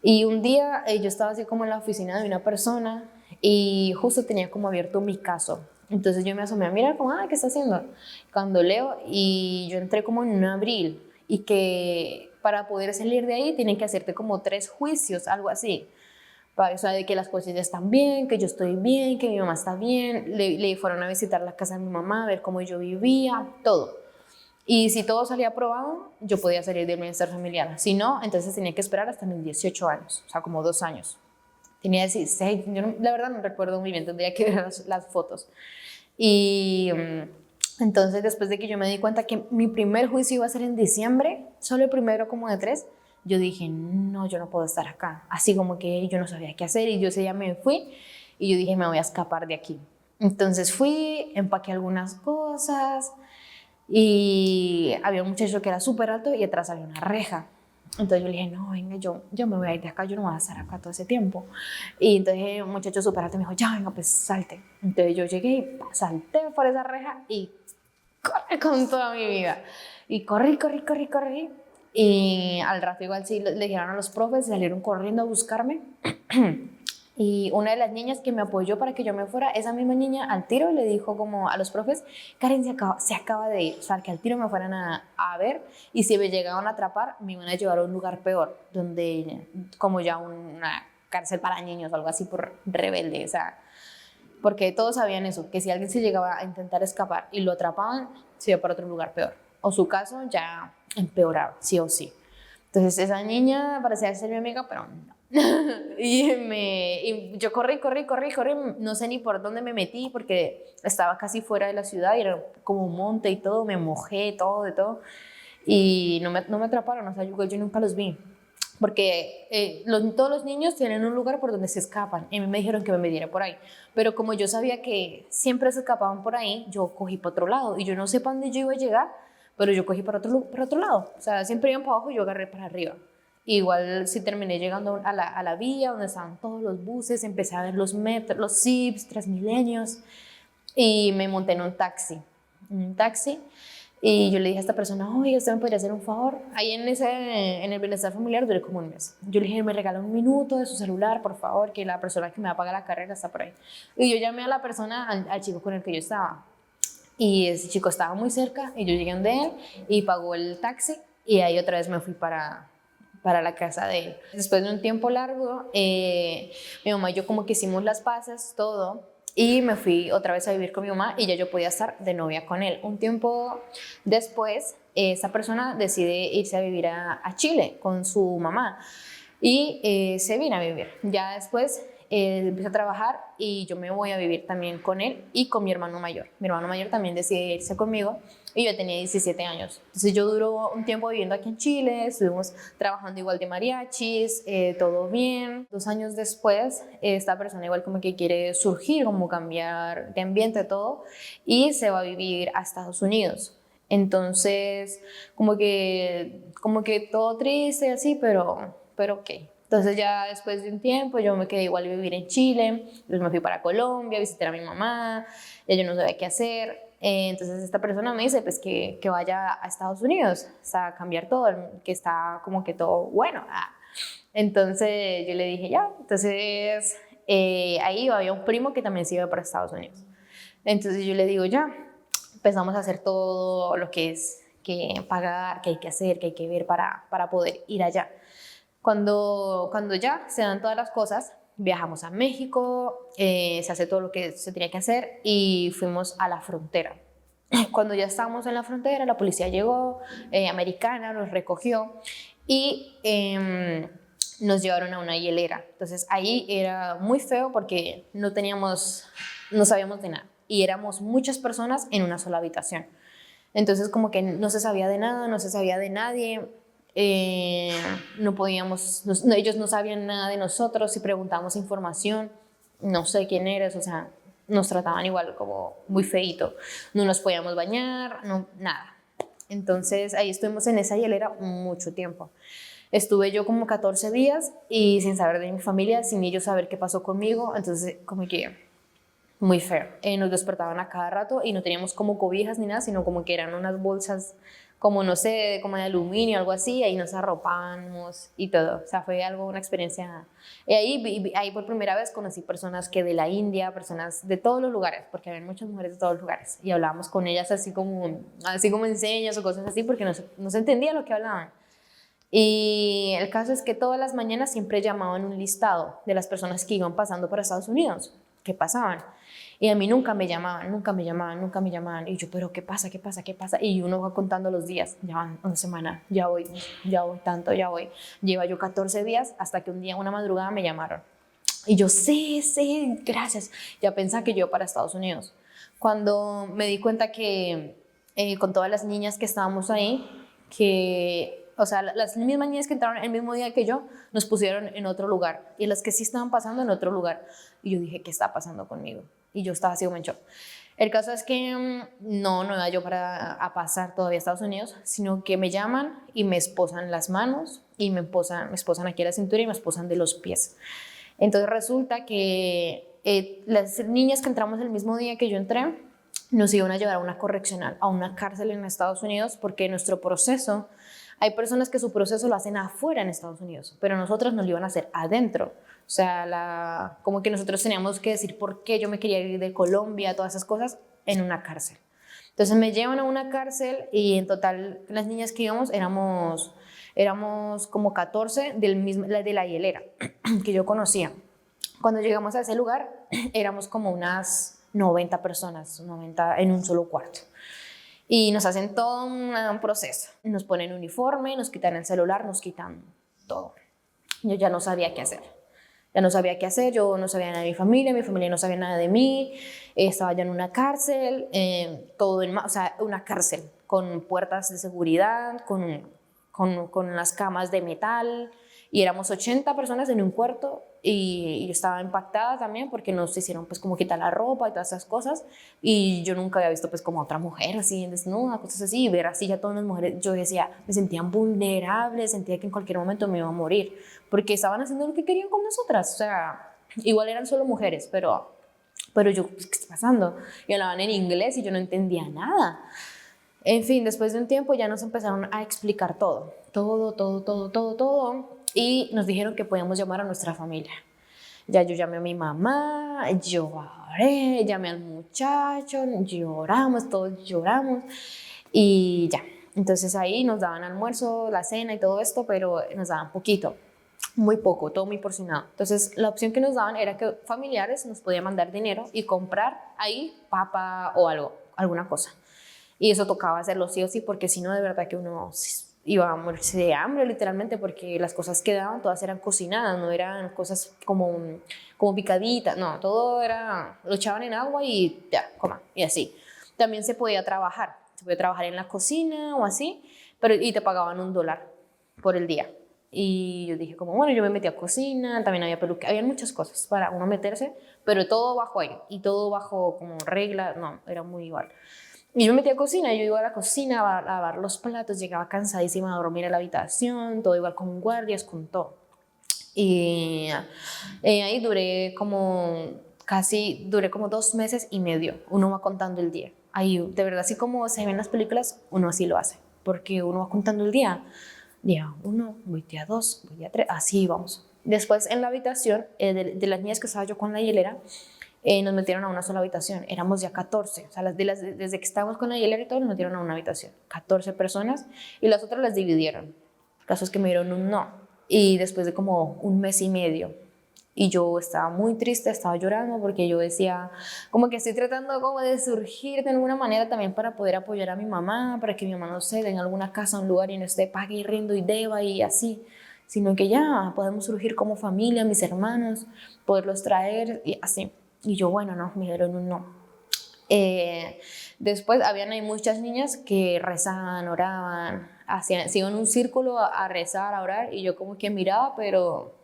Y un día yo estaba así como en la oficina de una persona y justo tenía como abierto mi caso. Entonces yo me asomé a mirar como, ¿qué está haciendo? Cuando leo y yo entré como en un abril y que para poder salir de ahí tienen que hacerte como 3 juicios, algo así. O sea, de que las cosas ya están bien, que yo estoy bien, que mi mamá está bien. Le fueron a visitar la casa de mi mamá, a ver cómo yo vivía, todo. Y si todo salía aprobado, yo podía salir del bienestar familiar. Si no, entonces tenía que esperar hasta mis 18 años, o sea, como 2 años. Tenía 16, la verdad no recuerdo muy bien, tendría que ver las fotos. Y entonces después de que yo me di cuenta que mi primer juicio iba a ser en diciembre, solo el primero como de 3, yo dije, no, yo no puedo estar acá. Así como que yo no sabía qué hacer y yo ese día me fui y yo dije, me voy a escapar de aquí. Entonces fui, empaqué algunas cosas y había un muchacho que era súper alto y atrás había una reja. Entonces yo le dije, no, venga, yo me voy a ir de acá, yo no voy a estar acá todo ese tiempo. Y entonces un muchacho súper alto me dijo, ya, venga, pues salte. Entonces yo llegué y salté por esa reja y corrí con toda mi vida. Y corrí. Y al rato igual sí le dijeron a los profes, salieron corriendo a buscarme. Y una de las niñas que me apoyó para que yo me fuera, esa misma niña al tiro le dijo como a los profes, Karen se acaba de ir, o sea, que al tiro me fueran a ver y si me llegaban a atrapar me iban a llevar a un lugar peor, donde como ya una cárcel para niños o algo así por rebelde, o sea, porque todos sabían eso, que si alguien se llegaba a intentar escapar y lo atrapaban, se iba para otro lugar peor, o su caso ya empeoraba, sí o sí. Entonces esa niña parecía ser mi amiga, pero no. Y yo corrí, no sé ni por dónde me metí porque estaba casi fuera de la ciudad y era como un monte y todo, me mojé, todo, de todo. Y no me atraparon, o sea, yo nunca los vi. Porque todos los niños tienen un lugar por donde se escapan. Y a mí me dijeron que me metiera por ahí. Pero como yo sabía que siempre se escapaban por ahí, yo cogí para otro lado. Y yo no sé para dónde yo iba a llegar, pero yo cogí para otro lado. O sea, siempre iban para abajo y yo agarré para arriba. Igual sí terminé llegando a la vía donde estaban todos los buses, empecé a ver los metros, los Sips, Transmilenios y me monté en un taxi y yo le dije a esta persona, oye, ¿usted me podría hacer un favor? Ahí en el bienestar familiar duré como un mes. Yo le dije, me regala un minuto de su celular, por favor, que la persona que me va a pagar la carrera está por ahí. Y yo llamé a la persona, al chico con el que yo estaba. Y ese chico estaba muy cerca y yo llegué donde él y pagó el taxi y ahí otra vez me fui para la casa de él. Después de un tiempo largo, mi mamá y yo como que hicimos las paces, todo, y me fui otra vez a vivir con mi mamá y ya yo podía estar de novia con él. Un tiempo después, esa persona decide irse a vivir a Chile con su mamá. y se vino a vivir. Ya después empieza a trabajar y yo me voy a vivir también con él y con mi hermano mayor. Mi hermano mayor también decide irse conmigo y yo tenía 17 años. Entonces yo duró un tiempo viviendo aquí en Chile, estuvimos trabajando igual de mariachis, todo bien. 2 años después, esta persona igual como que quiere surgir, como cambiar de ambiente, todo, y se va a vivir a Estados Unidos. Entonces, como que todo triste así, pero ok. Entonces ya después de un tiempo yo me quedé igual a vivir en Chile, entonces me fui para Colombia, visité a mi mamá, ya yo no sabía qué hacer. Entonces esta persona me dice pues que vaya a Estados Unidos, o sea, a cambiar todo, que está como que todo bueno. Entonces yo le dije ya, entonces ahí había un primo que también se iba para Estados Unidos. Entonces yo le digo ya, empezamos a hacer todo lo que es que pagar, que hay que hacer, que hay que ver para poder ir allá. Cuando ya se dan todas las cosas, viajamos a México, se hace todo lo que se tenía que hacer y fuimos a la frontera. Cuando ya estábamos en la frontera, la policía llegó, americana, nos recogió y nos llevaron a una hielera. Entonces ahí era muy feo porque no sabíamos de nada y éramos muchas personas en una sola habitación. Entonces como que no se sabía de nada, no se sabía de nadie, no podíamos, ellos no sabían nada de nosotros, si preguntábamos información, no sé quién eres, o sea, nos trataban igual como muy feíto, no nos podíamos bañar, no, nada. Entonces ahí estuvimos en esa hielera mucho tiempo. Estuve yo como 14 días y sin saber de mi familia, sin ellos saber qué pasó conmigo, entonces como que muy feo. Nos despertaban a cada rato y no teníamos como cobijas ni nada, sino como que eran unas bolsas como no sé, como de aluminio, algo así, ahí nos arropamos y todo. O sea, fue algo, una experiencia. Y ahí por primera vez conocí personas que de la India, personas de todos los lugares, porque había muchas mujeres de todos los lugares. Y hablábamos con ellas así como en señas o cosas así, porque no se entendía lo que hablaban. Y el caso es que todas las mañanas siempre llamaban un listado de las personas que iban pasando por Estados Unidos, que pasaban. Y a mí nunca me llamaban, nunca me llamaban, nunca me llamaban. Y yo, pero ¿qué pasa? ¿Qué pasa? ¿Qué pasa? Y uno va contando los días. Ya van una semana, ya voy tanto, ya voy. Lleva yo 14 días hasta que un día, una madrugada, me llamaron. Y yo, sí, gracias. Ya pensaba que yo para Estados Unidos. Cuando me di cuenta que con todas las niñas que estábamos ahí, o sea, las mismas niñas que entraron el mismo día que yo, nos pusieron en otro lugar. Y las que sí estaban pasando en otro lugar. Y yo dije, ¿qué está pasando conmigo? Y yo estaba así como en shock. El caso es que no iba yo a pasar todavía a Estados Unidos, sino que me llaman y me esposan las manos y me esposan aquí a la cintura y me esposan de los pies. Entonces resulta que las niñas que entramos el mismo día que yo entré, nos iban a llevar a una correccional, a una cárcel en Estados Unidos, porque nuestro proceso, hay personas que su proceso lo hacen afuera en Estados Unidos, pero nosotros nos lo iban a hacer adentro. O sea, como que nosotros teníamos que decir por qué yo me quería ir de Colombia, todas esas cosas, en una cárcel. Entonces me llevan a una cárcel y en total las niñas que íbamos éramos como 14 de la hielera que yo conocía. Cuando llegamos a ese lugar éramos como unas 90 personas, 90 en un solo cuarto. Y nos hacen todo un proceso. Nos ponen uniforme, nos quitan el celular, nos quitan todo. Yo ya no sabía qué hacer. Ya no sabía qué hacer, yo no sabía nada de mi familia no sabía nada de mí, estaba ya en una cárcel, o sea, una cárcel con puertas de seguridad, con las camas de metal, y éramos 80 personas en un cuarto, y yo estaba impactada también porque nos hicieron pues como quitar la ropa y todas esas cosas, y yo nunca había visto pues como a otra mujer así desnuda, cosas así, y ver así ya todas las mujeres, yo decía, me sentía vulnerable, sentía que en cualquier momento me iba a morir, porque estaban haciendo lo que querían con nosotras, o sea, igual eran solo mujeres, pero yo, ¿qué está pasando? Y hablaban en inglés y yo no entendía nada. En fin, después de un tiempo ya nos empezaron a explicar todo, y nos dijeron que podíamos llamar a nuestra familia. Ya yo llamé a mi mamá, lloré, llamé al muchacho, lloramos, todos lloramos, y ya. Entonces ahí nos daban almuerzo, la cena y todo esto, pero nos daban poquito, muy poco, todo muy porcionado. Entonces la opción que nos daban era que familiares nos podían mandar dinero y comprar ahí papa o algo, alguna cosa. Y eso tocaba hacerlo sí o sí, porque si no, de verdad que uno iba a morirse de hambre literalmente porque las cosas que daban todas eran cocinadas, no eran cosas como picaditas, no, todo era, lo echaban en agua y ya, coma, y así. También se podía trabajar en la cocina o así, pero y te pagaban $1 por el día. Y yo dije como, bueno, yo me metí a cocina, también había peluquería, había muchas cosas para uno meterse, pero todo bajo ahí, y todo bajo como regla, no, era muy igual. Y yo me metí a cocina, yo iba a la cocina a lavar los platos, llegaba cansadísima a dormir en la habitación, todo igual con guardias, con todo. Y ahí duré como 2 meses y medio, uno va contando el día. Ahí, de verdad, así como se ven en las películas, uno así lo hace, porque uno va contando el día. Día 1, voy día 2, voy día 3, así vamos. Después en la habitación de las niñas que estaba yo con la hielera, nos metieron a una sola habitación, éramos ya 14, o sea, desde que estábamos con la hielera y todo, nos metieron a una habitación, 14 personas, y las otras las dividieron. El caso es que me dieron un no, y después de como 1 mes y medio, y yo estaba muy triste, estaba llorando porque yo decía, como que estoy tratando como de surgir de alguna manera también para poder apoyar a mi mamá, para que mi mamá no se tenga alguna casa, un lugar y no esté pague y rindo y deba y así, sino que ya podemos surgir como familia, mis hermanos, poderlos traer y así. Y yo, bueno, no, me dieron un no. Después habían ahí muchas niñas que rezaban, oraban, hacían un círculo a rezar, a orar, y yo como que miraba, pero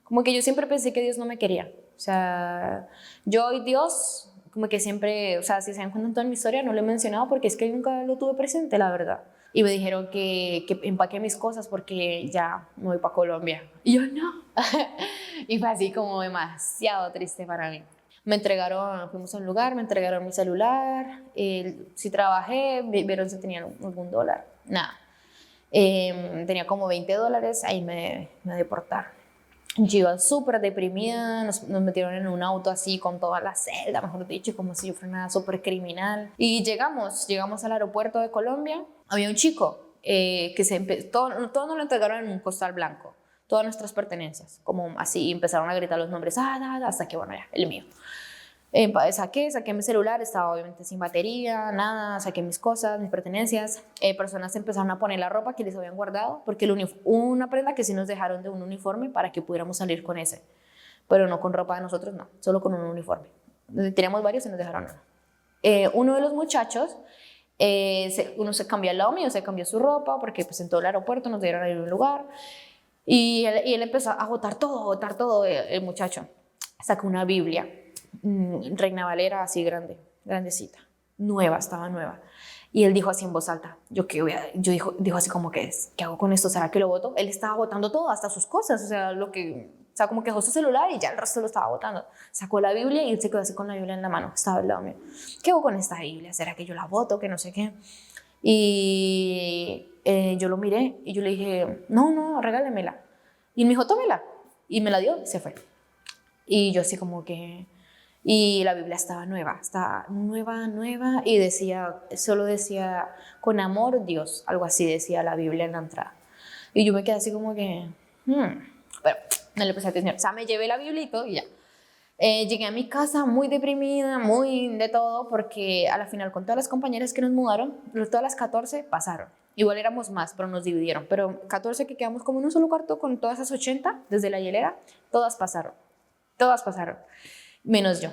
como que yo siempre pensé que Dios no me quería. O sea, yo y Dios, como que siempre, o sea, si se dan cuenta en toda mi historia, no lo he mencionado porque es que nunca lo tuve presente, la verdad. Y me dijeron que empaqué mis cosas porque ya me voy para Colombia. Y yo no. Y fue así como demasiado triste para mí. Me entregaron, fuimos a un lugar, me entregaron mi celular. Si trabajé, vieron si tenía algún dólar. Nada. Tenía como $20, ahí me deportaron. Yo iba súper deprimida, nos metieron en un auto así con toda la celda, mejor dicho, como si yo fuera una súper criminal. Y llegamos al aeropuerto de Colombia. Había un chico todo nos lo entregaron en un costal blanco, todas nuestras pertenencias, como así, y empezaron a gritar los nombres, hasta que, bueno, ya, el mío. Saqué mi celular, estaba obviamente sin batería, nada, saqué mis cosas, mis pertenencias. Personas empezaron a poner la ropa que les habían guardado, porque una prenda que sí nos dejaron de un uniforme para que pudiéramos salir con ese, pero no con ropa de nosotros, no, solo con un uniforme. Teníamos varios y nos dejaron uno. Uno de los muchachos, uno se cambió al lado mío, se cambió su ropa, porque pues en todo el aeropuerto nos dieron ahí un lugar, y él empezó a botar todo, el muchacho. Sacó una Biblia, Reina Valera, así grandecita, estaba nueva. Y él dijo así en voz alta, dijo así como que, ¿qué hago con esto? ¿Será que lo boto? Él estaba botando todo, hasta sus cosas, o sea, como que dejó su celular y ya el resto lo estaba botando. Sacó la Biblia y él se quedó así con la Biblia en la mano, estaba al lado mío. ¿Qué hago con esta Biblia? ¿Será que yo la boto? Que no sé qué. Y yo lo miré y yo le dije, no, regálemela. Y él me dijo, tómela. Y me la dio y se fue. Y yo así como que... Y la Biblia estaba nueva, y solo decía, con amor Dios, algo así decía la Biblia en la entrada. Y yo me quedé así como que, pero no le presté atención. O sea, me llevé la Biblia y todo y ya. Llegué a mi casa muy deprimida, muy de todo, porque a la final con todas las compañeras que nos mudaron, todas las 14 pasaron. Igual éramos más, pero nos dividieron. Pero 14 que quedamos como en un solo cuarto con todas esas 80 desde la hielera, todas pasaron, menos yo.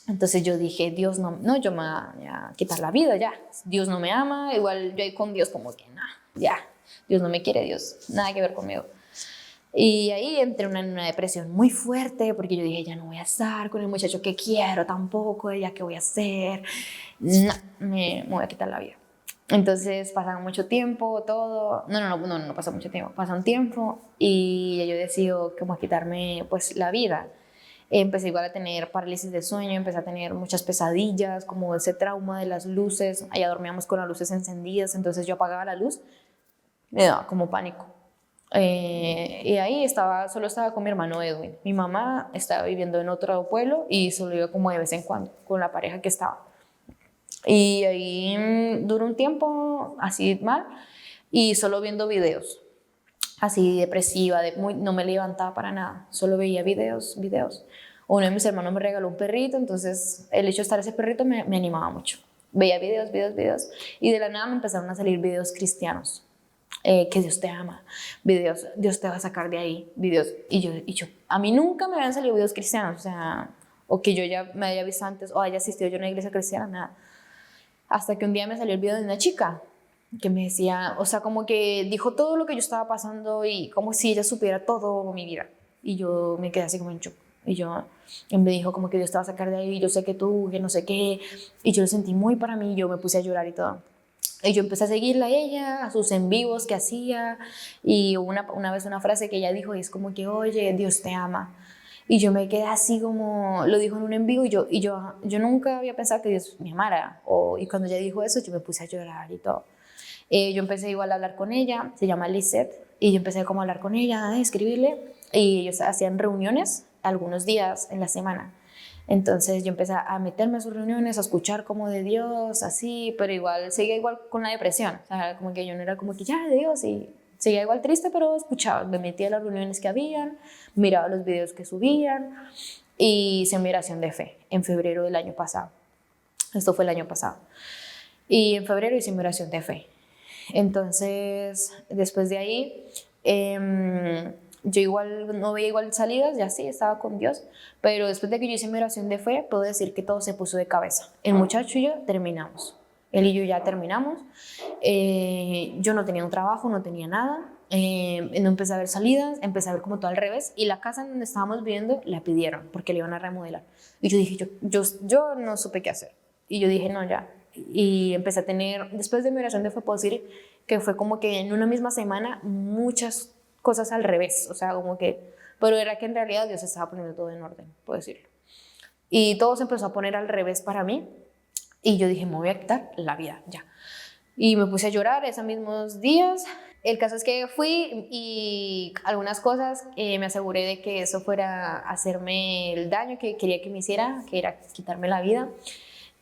Entonces yo dije, Dios no, yo me voy a quitar la vida ya. Dios no me ama, igual yo ahí con Dios como que, ya, Dios no me quiere, Dios, nada que ver conmigo. Y ahí entré en una depresión muy fuerte porque yo dije, ya no voy a estar con el muchacho que quiero tampoco, ya qué voy a hacer. No, me voy a quitar la vida. Entonces pasaron mucho tiempo, todo, no pasó mucho tiempo, pasó un tiempo y yo decido como quitarme pues la vida. Empecé igual a tener parálisis de sueño, empecé a tener muchas pesadillas, como ese trauma de las luces. Allá dormíamos con las luces encendidas, entonces yo apagaba la luz, me daba como pánico. Y ahí solo estaba con mi hermano Edwin. Mi mamá estaba viviendo en otro pueblo y solo iba como de vez en cuando con la pareja que estaba. Y ahí duró un tiempo así mal y solo viendo videos, así depresiva, no me levantaba para nada, solo veía videos. Uno de mis hermanos me regaló un perrito, entonces el hecho de estar ese perrito me animaba mucho. Veía videos y de la nada me empezaron a salir videos cristianos. que Dios te ama, videos, Dios te va a sacar de ahí, videos. Y yo, a mí nunca me habían salido videos cristianos, o sea, o que yo ya me haya visto antes, o haya asistido yo a una iglesia cristiana, nada. Hasta que un día me salió el video de una chica que me decía, o sea, como que dijo todo lo que yo estaba pasando y como si ella supiera todo mi vida. Y yo me quedé así como en shock. Y me dijo como que Dios te va a sacar de ahí, yo sé que tú, que no sé qué. Y yo lo sentí muy para mí, yo me puse a llorar y todo. Y yo empecé a seguirla a ella, a sus en vivos que hacía. Y una vez una frase que ella dijo y es como que, oye, Dios te ama. Y yo me quedé así como, lo dijo en un en vivo y yo nunca había pensado que Dios me amara. Y cuando ella dijo eso, yo me puse a llorar y todo. Yo empecé igual a hablar con ella, se llama Lisette, y yo empecé como a hablar con ella, a escribirle, y ellos hacían reuniones algunos días en la semana. Entonces yo empecé a meterme a sus reuniones, a escuchar como de Dios, así, pero igual, seguía igual con la depresión, o sea, como que yo no era como que ya de Dios, y seguía igual triste, pero escuchaba, me metía a las reuniones que habían, miraba los videos que subían, y hice mi oración de fe en febrero del año pasado. Esto fue el año pasado. Y en febrero hice mi oración de fe. Entonces, después de ahí, yo igual no veía igual salidas, ya sí, estaba con Dios, pero después de que yo hice mi oración de fe, puedo decir que todo se puso de cabeza. El muchacho y yo terminamos. Él y yo ya terminamos. Yo no tenía un trabajo, no tenía nada. No empecé a ver salidas, empecé a ver como todo al revés. Y la casa en donde estábamos viviendo la pidieron porque le iban a remodelar. Y yo dije, yo no supe qué hacer. Y yo dije, no, ya. Y empecé a tener, después de mi oración de fe, puedo decir que fue como que en una misma semana muchas cosas al revés. O sea, como que, pero era que en realidad Dios estaba poniendo todo en orden, puedo decirlo. Y todo se empezó a poner al revés para mí. Y yo dije, me voy a quitar la vida, ya. Y me puse a llorar esos mismos días. El caso es que fui y algunas cosas me aseguré de que eso fuera a hacerme el daño que quería que me hiciera, que era quitarme la vida.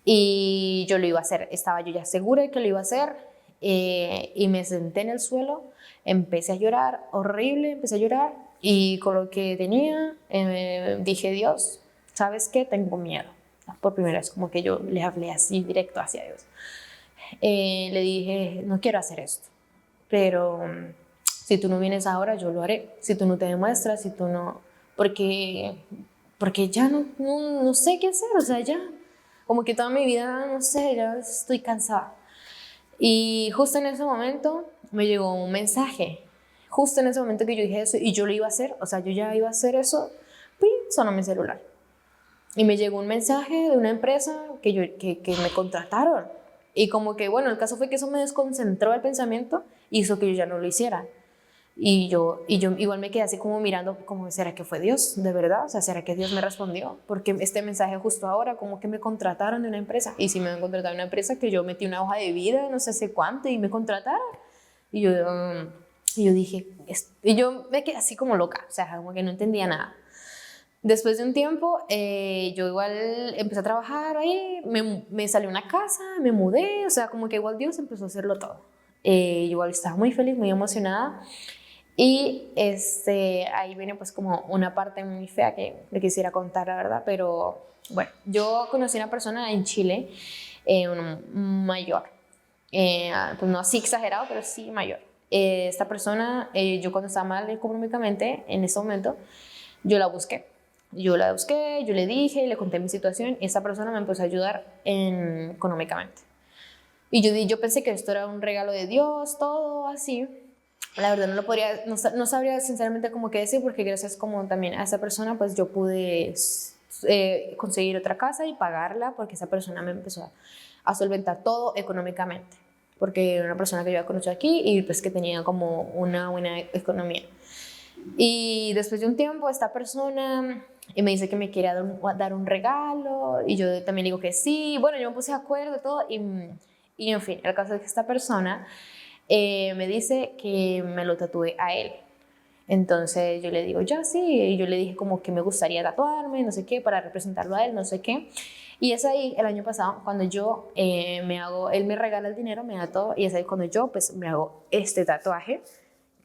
Y yo lo iba a hacer, estaba yo ya segura de que lo iba a hacer. Y me senté en el suelo, empecé a llorar, horrible, empecé a llorar. Y con lo que tenía, dije, Dios, ¿sabes qué? Tengo miedo. Por primera vez, como que yo le hablé así directo hacia Dios. Le dije, no quiero hacer esto, pero si tú no vienes ahora, yo lo haré. Si tú no te demuestras, si tú no... Porque, porque ya no sé qué hacer, o sea, ya. Como que toda mi vida, no sé, ya estoy cansada. Y justo en ese momento me llegó un mensaje. Justo en ese momento que yo dije eso y yo lo iba a hacer, o sea, yo ya iba a hacer eso, ¡pim! Sonó mi celular. Y me llegó un mensaje de una empresa que me contrataron. Y como que, bueno, el caso fue que eso me desconcentró el pensamiento y hizo que yo ya no lo hiciera. Y yo igual me quedé así como mirando, como, ¿será que fue Dios? ¿De verdad? O sea, ¿será que Dios me respondió? Porque este mensaje justo ahora, como que me contrataron de una empresa. Y si me han contratado de una empresa que yo metí una hoja de vida, no sé hace cuánto, y me contrataron. Y yo, y yo dije, y yo me quedé así como loca, o sea, como que no entendía nada. Después de un tiempo, yo igual empecé a trabajar ahí, me salió una casa, me mudé, o sea, como que igual Dios empezó a hacerlo todo. Yo igual estaba muy feliz, muy emocionada. Y ahí viene pues como una parte muy fea que le quisiera contar, la verdad, pero bueno, yo conocí a una persona en Chile, un mayor, pues no así exagerado, pero sí mayor. Esta persona, yo cuando estaba mal económicamente, en ese momento, yo la busqué. Yo la busqué, yo le dije, le conté mi situación y esa persona me empezó a ayudar económicamente. Y yo pensé que esto era un regalo de Dios, todo así. La verdad no sabría sinceramente cómo qué decir porque gracias como también a esa persona pues yo pude conseguir otra casa y pagarla porque esa persona me empezó a solventar todo económicamente. Porque era una persona que yo había conocido aquí y pues que tenía como una buena economía. Y después de un tiempo, esta persona me dice que me quiere dar un regalo y yo también digo que sí. Bueno, yo me puse de acuerdo y todo y en fin, el caso es que esta persona me dice que me lo tatúe a él. Entonces yo le digo, ya sí, y yo le dije como que me gustaría tatuarme, no sé qué, para representarlo a él, no sé qué. Y es ahí, el año pasado, cuando yo él me regala el dinero, me da todo, y es ahí cuando yo pues me hago este tatuaje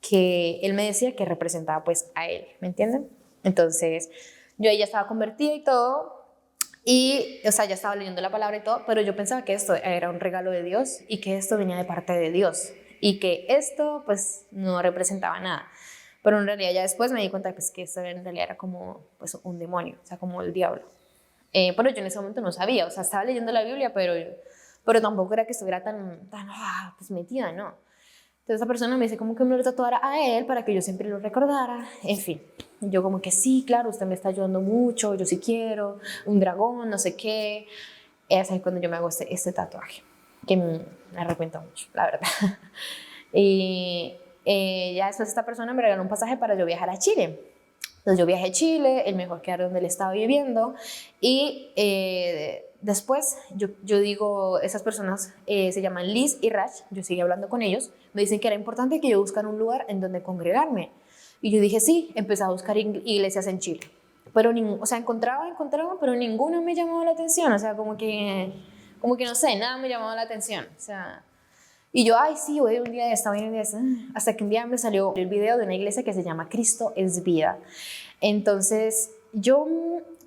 que él me decía que representaba pues a él, ¿me entienden? Entonces yo ahí ya estaba convertida y todo, y o sea, ya estaba leyendo la palabra y todo, pero yo pensaba que esto era un regalo de Dios y que esto venía de parte de Dios. y que esto pues no representaba nada. Pero en realidad ya después me di cuenta pues, que esto en realidad era como pues, un demonio, o sea, como el diablo. Pero yo en ese momento no sabía, o sea, estaba leyendo la Biblia, pero tampoco era que estuviera tan pues, metida, ¿no? Entonces esa persona me dice como que me lo tatuara a él para que yo siempre lo recordara, en fin. Yo como que sí, claro, usted me está ayudando mucho, yo sí quiero, un dragón, no sé qué. Es ahí cuando yo me hago este tatuaje, que me arrepiento mucho, la verdad. Y ya después esta persona me regaló un pasaje para yo viajar a Chile. Entonces yo viajé a Chile, el mejor que era donde él estaba viviendo, y después yo digo, esas personas se llaman Liz y Rach, yo seguí hablando con ellos, me dicen que era importante que yo buscara un lugar en donde congregarme. Y yo dije, sí, empecé a buscar iglesias en Chile. Pero, o sea, encontraba, pero ninguna me llamaba la atención, o sea, como que no sé, nada me llamaba la atención, o sea... Y yo, ay, sí, voy un día de esta, voy un día de esta. Hasta que un día me salió el video de una iglesia que se llama Cristo es Vida. Entonces, yo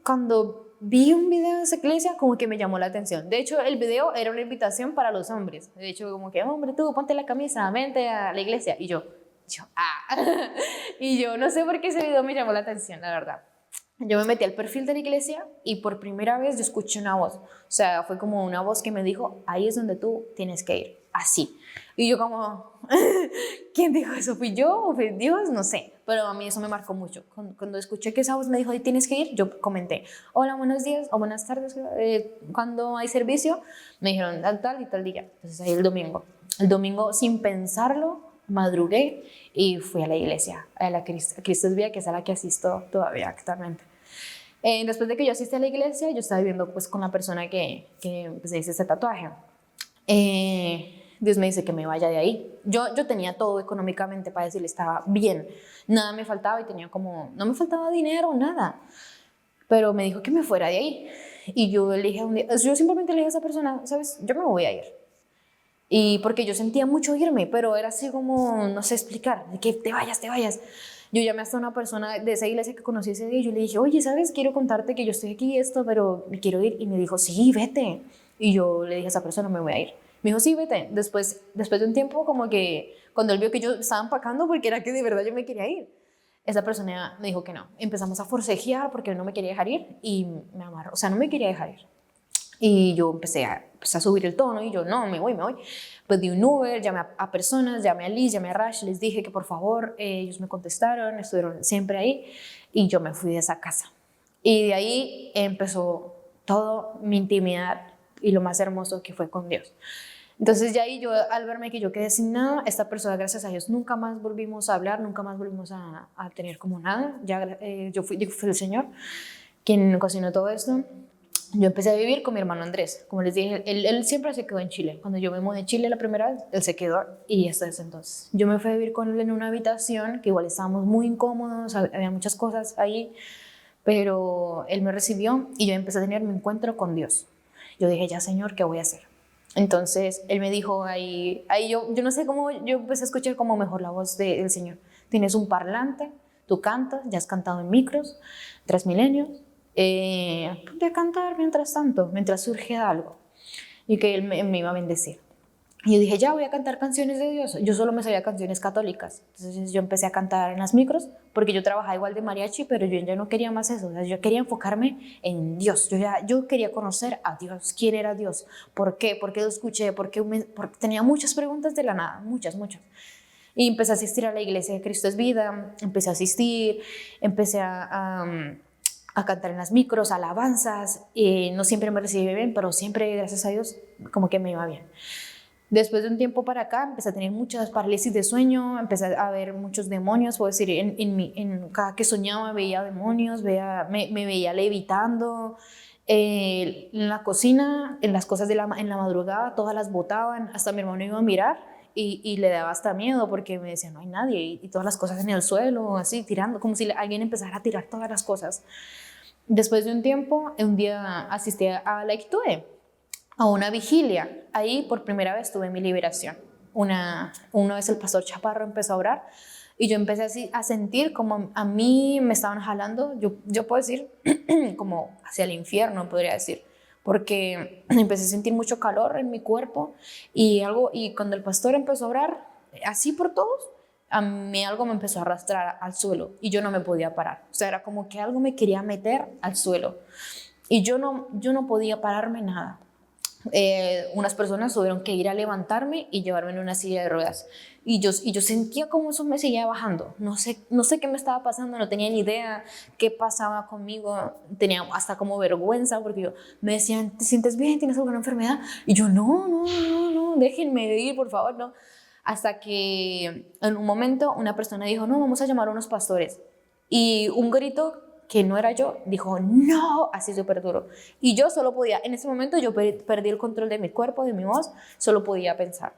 cuando vi un video de esa iglesia, como que me llamó la atención. De hecho, el video era una invitación para los hombres. De hecho, como que, hombre, tú, ponte la camisa, vente a la iglesia. Y yo, y yo no sé por qué ese video me llamó la atención, la verdad. Yo me metí al perfil de la iglesia y por primera vez yo escuché una voz. O sea, fue como una voz que me dijo, ahí es donde tú tienes que ir. Así. Y yo como, ¿quién dijo eso? ¿Fui yo o fue Dios? No sé. Pero a mí eso me marcó mucho. Cuando escuché que esa voz me dijo, ahí tienes que ir, yo comenté, hola, buenos días o buenas tardes. Cuando hay servicio, me dijeron tal y tal día. Entonces ahí el domingo. El domingo, sin pensarlo, madrugué y fui a la iglesia, a la Cristo es Vida, que es a la que asisto todavía actualmente. Después de que yo asistí a la iglesia, yo estaba viviendo pues con la persona que pues, hice ese tatuaje. Dios me dice que me vaya de ahí. Yo tenía todo económicamente para decirle, estaba bien, nada me faltaba y tenía como, no me faltaba dinero, nada. Pero me dijo que me fuera de ahí. Y yo le dije un día, yo simplemente le dije a esa persona, ¿sabes? Yo me voy a ir. Y porque yo sentía mucho irme, pero era así como, no sé explicar, de que te vayas, te vayas. Yo llamé hasta una persona de esa iglesia que conocí ese día y yo le dije, oye, ¿sabes? Quiero contarte que yo estoy aquí y esto, pero me quiero ir. Y me dijo, sí, vete. Y yo le dije a esa persona, me voy a ir. Me dijo, sí, vete. Después de un tiempo, como que cuando él vio que yo estaba empacando, porque era que de verdad yo me quería ir, esa persona me dijo que no. Empezamos a forcejear porque él no me quería dejar ir y me amarró, o sea, no me quería dejar ir. Y yo empecé a subir el tono y yo, no, me voy. Pues di un Uber, llamé a personas, llamé a Liz, llamé a Rash, les dije que por favor, ellos me contestaron, estuvieron siempre ahí y yo me fui de esa casa. Y de ahí empezó todo mi intimidad y lo más hermoso que fue con Dios. Entonces ya ahí yo, al verme que yo quedé sin nada, esta persona, gracias a Dios, nunca más volvimos a hablar, nunca más volvimos a tener como nada. Ya yo fui el Señor quien ocasionó todo esto. Yo empecé a vivir con mi hermano Andrés. Como les dije, él siempre se quedó en Chile. Cuando yo me mudé de Chile la primera vez, él se quedó y hasta ese entonces. Yo me fui a vivir con él en una habitación que igual estábamos muy incómodos, había muchas cosas ahí, pero él me recibió y yo empecé a tener mi encuentro con Dios. Yo dije, ya Señor, ¿qué voy a hacer? Entonces él me dijo, ahí yo no sé cómo, yo empecé a escuchar como mejor la voz del Señor. Tienes un parlante, tú cantas, ya has cantado en micros, 3 milenios. Ponte a cantar mientras tanto, mientras surge algo, y que él me iba a bendecir. Y yo dije, ya voy a cantar canciones de Dios. Yo solo me sabía canciones católicas. Entonces yo empecé a cantar en las micros, porque yo trabajaba igual de mariachi, pero yo ya no quería más eso. O sea, yo quería enfocarme en Dios. Yo quería conocer a Dios. ¿Quién era Dios? ¿Por qué? ¿Por qué lo escuché? Porque tenía muchas preguntas de la nada, muchas. Y empecé a asistir a la iglesia de Cristo es Vida, empecé a asistir, empecé a cantar en las micros, alabanzas, no siempre me recibí bien, pero siempre, gracias a Dios, como que me iba bien. Después de un tiempo para acá, empecé a tener muchas parálisis de sueño, empecé a ver muchos demonios, puedo decir, cada que soñaba veía demonios, me veía levitando, en la cocina, en las cosas en la madrugada, todas las botaban, hasta mi hermano iba a mirar y le daba hasta miedo porque me decía, no hay nadie, y todas las cosas en el suelo, así, tirando, como si alguien empezara a tirar todas las cosas. Después de un tiempo, un día asistí a la Ictue, a una vigilia. Ahí por primera vez tuve mi liberación. Una vez el pastor Chaparro empezó a orar y yo empecé así a sentir como a mí me estaban jalando, yo puedo decir, como hacia el infierno, podría decir, porque empecé a sentir mucho calor en mi cuerpo y cuando el pastor empezó a orar, así por todos, a mí algo me empezó a arrastrar al suelo y yo no me podía parar. O sea, era como que algo me quería meter al suelo y yo no podía pararme nada. Unas personas tuvieron que ir a levantarme y llevarme en una silla de ruedas. Y yo sentía como eso me seguía bajando. No sé qué me estaba pasando, no tenía ni idea qué pasaba conmigo. Tenía hasta como vergüenza porque me decían, ¿te sientes bien? ¿Tienes alguna enfermedad? Y yo, no, no, no, no, déjenme ir, por favor, no. Hasta que en un momento una persona dijo, no, vamos a llamar a unos pastores. Y un grito que no era yo, dijo, no, así súper duro. Y yo solo podía, en ese momento yo perdí el control de mi cuerpo, de mi voz, solo podía pensar.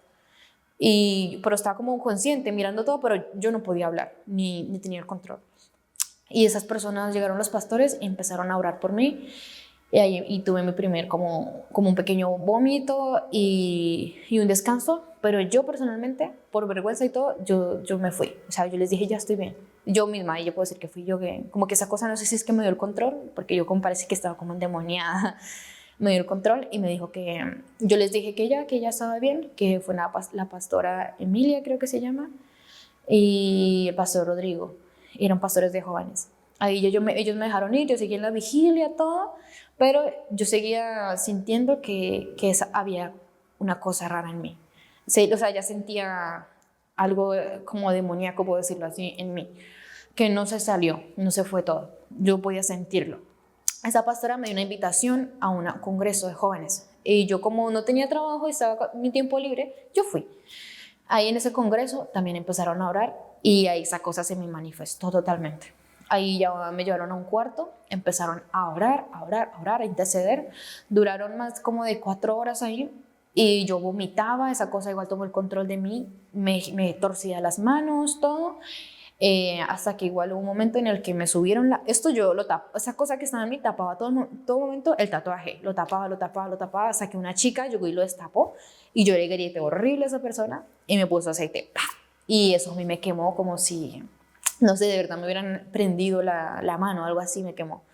Pero estaba como consciente, mirando todo, pero yo no podía hablar, ni tenía el control. Y esas personas llegaron los pastores y empezaron a orar por mí. Y tuve mi primer como un pequeño vómito y un descanso, pero yo personalmente, por vergüenza y todo, yo me fui. O sea, yo les dije, ya estoy bien. Yo misma, y yo puedo decir que fui yo que, como que esa cosa, no sé si es que me dio el control, porque yo como parece que estaba como endemoniada, me dio el control y me dijo que, yo les dije que ella estaba bien, que fue la pastora Emilia, creo que se llama, y el pastor Rodrigo, eran pastores de jóvenes. Ahí ellos me dejaron ir, yo seguí en la vigilia, todo, pero yo seguía sintiendo que había una cosa rara en mí. Sí, o sea, ya sentía algo como demoníaco, puedo decirlo así, en mí, que no se salió, no se fue todo, yo podía sentirlo. Esa pastora me dio una invitación a un congreso de jóvenes y yo como no tenía trabajo y estaba con mi tiempo libre, yo fui. Ahí en ese congreso también empezaron a orar y ahí esa cosa se me manifestó totalmente. Ahí ya me llevaron a un cuarto, empezaron a orar, a orar, a orar, a interceder. Duraron más como de 4 horas ahí y yo vomitaba, esa cosa igual tomó el control de mí, me torcía las manos, todo. Hasta que igual hubo un momento en el que me subieron esto yo lo tapaba, esa cosa que estaba en mí tapaba todo momento el tatuaje, lo tapaba, hasta que una chica llegó y lo destapó y yo le grité horrible a esa persona y me puso aceite, ¡pah! Y eso a mí me quemó como si, no sé, de verdad me hubieran prendido la mano, algo así me quemó.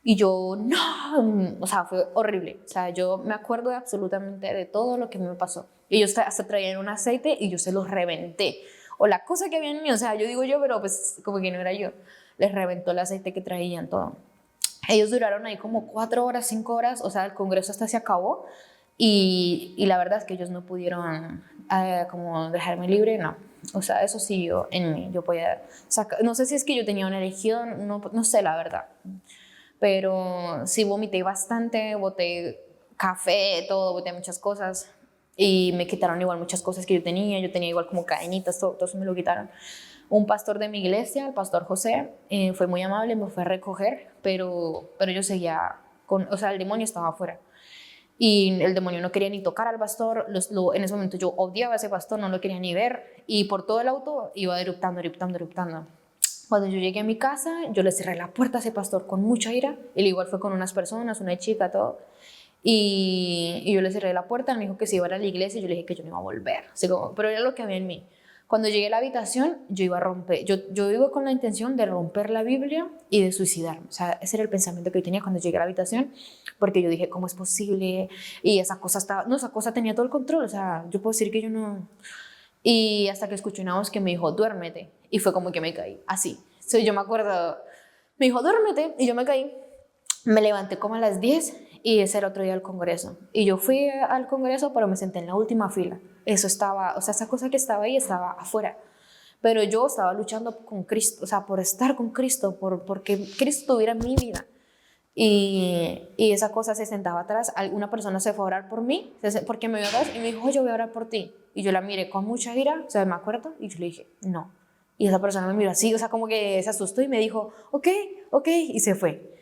Y yo, no, o sea, fue horrible. O sea, yo me acuerdo de absolutamente de todo lo que me pasó. Ellos hasta traían un aceite y yo se los reventé. O la cosa que había en mí, o sea, yo digo yo, pero pues como que no era yo. Les reventó el aceite que traían, todo. Ellos duraron ahí como 4 horas, 5 horas, o sea, el congreso hasta se acabó. Y la verdad es que ellos no pudieron como dejarme libre, no. O sea, eso siguió en mí. Yo podía sacar, no sé si es que yo tenía una religión, no sé la verdad, pero sí vomité bastante, boté café, todo, boté muchas cosas y me quitaron igual muchas cosas que yo tenía igual como cadenitas, todo eso me lo quitaron. Un pastor de mi iglesia, el pastor José, fue muy amable, me fue a recoger, pero yo seguía o sea, el demonio estaba afuera. Y el demonio no quería ni tocar al pastor, en ese momento yo odiaba a ese pastor, no lo quería ni ver, y por todo el auto iba eruptando, eruptando, eruptando. Cuando yo llegué a mi casa, yo le cerré la puerta a ese pastor con mucha ira. Él igual fue con unas personas, una chica, todo. Y yo le cerré la puerta, él me dijo que se iba a la iglesia y yo le dije que yo no iba a volver. Así como, pero era lo que había en mí. Cuando llegué a la habitación, yo iba a romper, yo iba con la intención de romper la Biblia y de suicidarme. O sea, ese era el pensamiento que yo tenía cuando llegué a la habitación, porque yo dije, ¿cómo es posible? Y esa cosa estaba, no, esa cosa tenía todo el control. O sea, yo puedo decir que yo no. Y hasta que escuché una voz que me dijo, duérmete. Y fue como que me caí, así. Yo me acuerdo, me dijo, duérmete. Y yo me caí. Me levanté como a las 10 y ese era otro día del congreso. Y yo fui al congreso, pero me senté en la última fila. Eso estaba, o sea, esa cosa que estaba ahí estaba afuera. Pero yo estaba luchando con Cristo, o sea, por estar con Cristo, porque Cristo tuviera mi vida. Y esa cosa se sentaba atrás, una persona se fue a orar por mí, porque me vio atrás y me dijo, yo voy a orar por ti. Y yo la miré con mucha ira, o sea, me acuerdo, y yo le dije, no. Y esa persona me miró así, o sea, como que se asustó y me dijo, ok, ok, y se fue.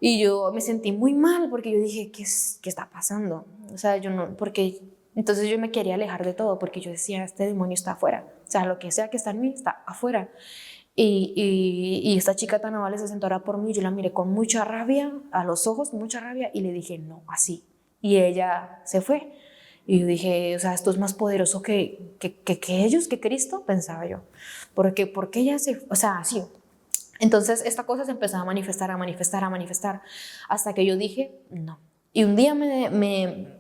Y yo me sentí muy mal porque yo dije, ¿qué está pasando? O sea, yo no, porque entonces yo me quería alejar de todo porque yo decía, este demonio está afuera. O sea, lo que sea que está en mí está afuera. Y esta chica tan amable se sentó ahora por mí, yo la miré con mucha rabia, a los ojos, mucha rabia, y le dije, no, así. Y ella se fue. Y yo dije, o sea, esto es más poderoso que ellos, que Cristo, pensaba yo. Porque ella o sea, así. Entonces esta cosa se empezó a manifestar, a manifestar, a manifestar, hasta que yo dije, no. Y un día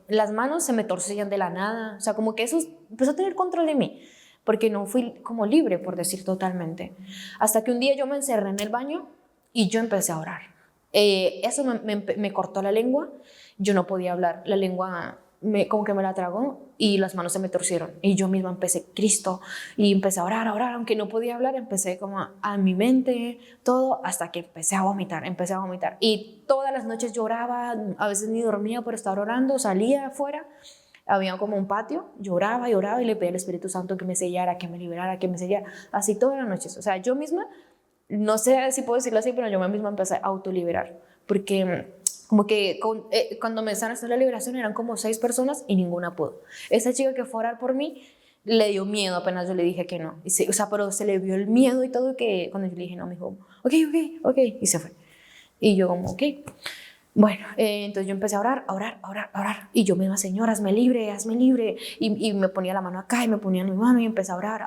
las manos se me torcían de la nada, o sea, como que eso empezó a tener control de mí. porque no fui como libre, por decir totalmente. Hasta que un día yo me encerré en el baño y yo empecé a orar. Eso me cortó la lengua, yo no podía hablar, la lengua como que me la tragó y las manos se me torcieron y yo misma empecé, Cristo, y empecé a orar, aunque no podía hablar, empecé como a mi mente, todo, hasta que empecé a vomitar y todas las noches lloraba, a veces ni dormía por estar orando, salía afuera, había como un patio, lloraba y le pedía al Espíritu Santo que me sellara, que me liberara, que me sellara, así todas las noches, o sea, yo misma, no sé si puedo decirlo así, pero yo misma empecé a autoliberar, porque como que cuando me empezaron a hacer la liberación eran como 6 personas y ninguna pudo. Esa chica que fue a orar por mí le dio miedo apenas yo le dije que no. O sea, pero se le vio el miedo y todo, que cuando yo le dije no, me dijo, ok, y se fue. Y yo como, ok. Bueno, entonces yo empecé a orar. Y yo misma, Señor, hazme libre. Y me ponía la mano acá y me ponía en mi mano y empecé a orar.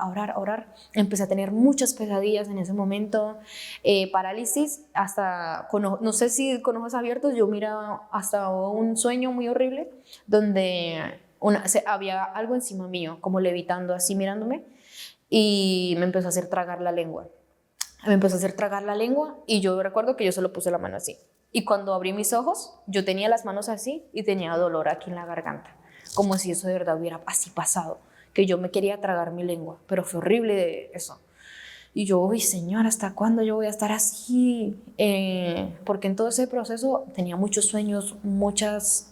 Empecé a tener muchas pesadillas en ese momento, parálisis, hasta, no sé si con ojos abiertos, yo miraba hasta un sueño muy horrible donde había algo encima mío, como levitando así mirándome, y me empezó a hacer tragar la lengua. Y yo recuerdo que yo solo puse la mano así. Y cuando abrí mis ojos, yo tenía las manos así y tenía dolor aquí en la garganta, como si eso de verdad hubiera así pasado, que yo me quería tragar mi lengua, pero fue horrible eso. Y yo, uy, Señor, ¿hasta cuándo yo voy a estar así? Porque en todo ese proceso tenía muchos sueños, muchas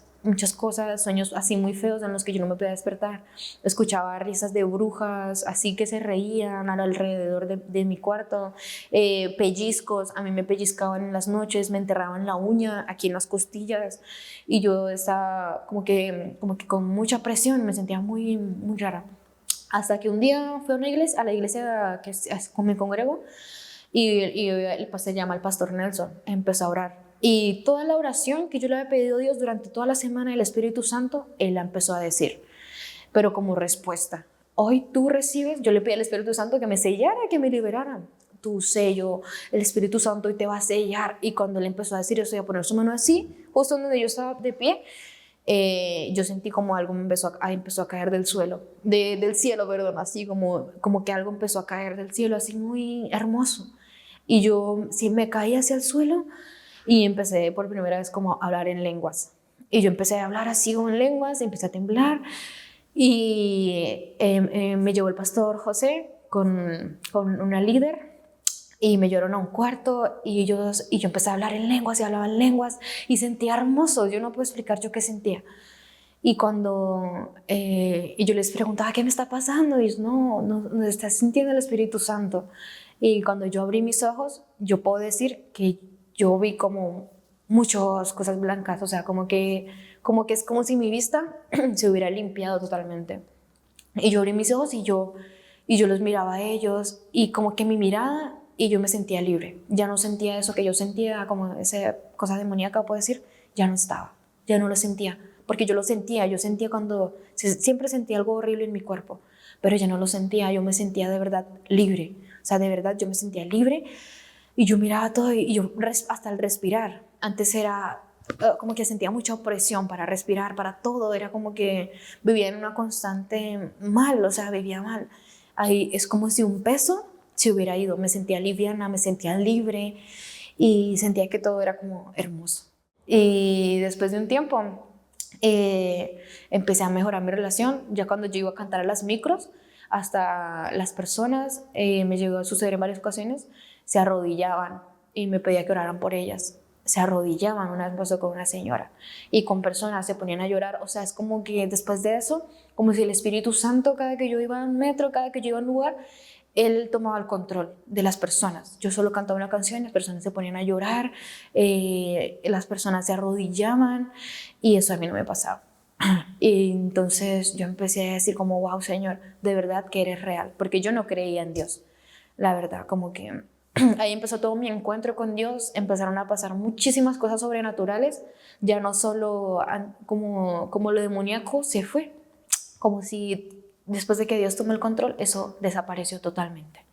cosas, sueños así muy feos en los que yo no me podía despertar. Escuchaba risas de brujas, así que se reían alrededor de mi cuarto, pellizcos, a mí me pellizcaban en las noches, me enterraban la uña aquí en las costillas y yo estaba como que con mucha presión, me sentía muy, muy rara. Hasta que un día fui a la iglesia que me congrego, y se llama el pastor Nelson, empezó a orar. Y toda la oración que yo le había pedido a Dios durante toda la semana del Espíritu Santo, Él la empezó a decir, pero como respuesta. Hoy tú recibes, yo le pedí al Espíritu Santo que me sellara, que me liberara. Tu sello, el Espíritu Santo, y te va a sellar. Y cuando Él empezó a decir eso y a poner su mano así, justo donde yo estaba de pie, yo sentí como algo empezó a caer del del cielo, perdón, así como que algo empezó a caer del cielo, así muy hermoso. Y yo sí me caí hacia el suelo y empecé por primera vez como a hablar en lenguas. Y yo empecé a hablar así como en lenguas, empecé a temblar y me llevó el pastor José con una líder y me llevaron a un cuarto y yo empecé a hablar en lenguas y hablaba en lenguas y sentía hermoso, yo no puedo explicar yo qué sentía. Y cuando y yo les preguntaba, ¿qué me está pasando? Y ellos, no estás sintiendo el Espíritu Santo. Y cuando yo abrí mis ojos, yo puedo decir que yo vi como muchas cosas blancas, o sea, como que es como si mi vista se hubiera limpiado totalmente. Y yo abrí mis ojos y yo los miraba a ellos y como que mi mirada y yo me sentía libre. Ya no sentía eso que yo sentía, como esa cosa demoníaca, puedo decir, ya no estaba, ya no lo sentía. Porque yo sentía cuando, siempre sentía algo horrible en mi cuerpo, pero ya no lo sentía, yo me sentía de verdad libre. O sea, de verdad yo me sentía libre y yo miraba todo y yo hasta el respirar. Antes era como que sentía mucha opresión para respirar, para todo, era como que vivía en una constante mal, o sea, vivía mal. Ahí es como si un peso se hubiera ido, me sentía liviana, me sentía libre y sentía que todo era como hermoso. Y después de un tiempo empecé a mejorar mi relación, ya cuando yo iba a cantar a las micros, hasta las personas, me llegó a suceder en varias ocasiones, se arrodillaban y me pedía que oraran por ellas. Se arrodillaban, una vez pasó con una señora, y con personas se ponían a llorar. O sea, es como que después de eso, como si el Espíritu Santo, cada que yo iba a un metro, cada que yo iba a un lugar, Él tomaba el control de las personas. Yo solo cantaba una canción y las personas se ponían a llorar, las personas se arrodillaban, y eso a mí no me pasaba. Y entonces yo empecé a decir como, wow, Señor, de verdad que eres real, porque yo no creía en Dios, la verdad, como que ahí empezó todo mi encuentro con Dios, empezaron a pasar muchísimas cosas sobrenaturales, ya no solo como lo demoníaco se fue, como si después de que Dios tomó el control, eso desapareció totalmente.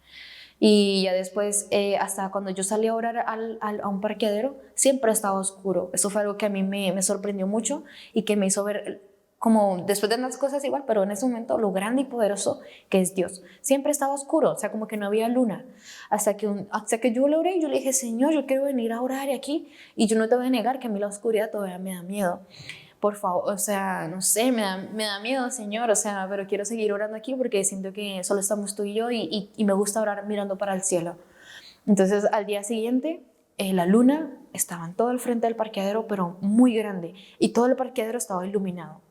Y ya después, hasta cuando yo salí a orar a un parqueadero, siempre estaba oscuro. Eso fue algo que a mí me sorprendió mucho y que me hizo ver como después de tantas cosas igual, pero en ese momento lo grande y poderoso que es Dios. Siempre estaba oscuro, o sea, como que no había luna. Hasta que yo le oré y yo le dije, Señor, yo quiero venir a orar aquí y yo no te voy a negar que a mí la oscuridad todavía me da miedo. Por favor, o sea, no sé, me da miedo, Señor, o sea, pero quiero seguir orando aquí porque siento que solo estamos tú y yo y me gusta orar mirando para el cielo. Entonces, al día siguiente, la luna estaba en todo el frente del parqueadero, pero muy grande, y todo el parqueadero estaba iluminado.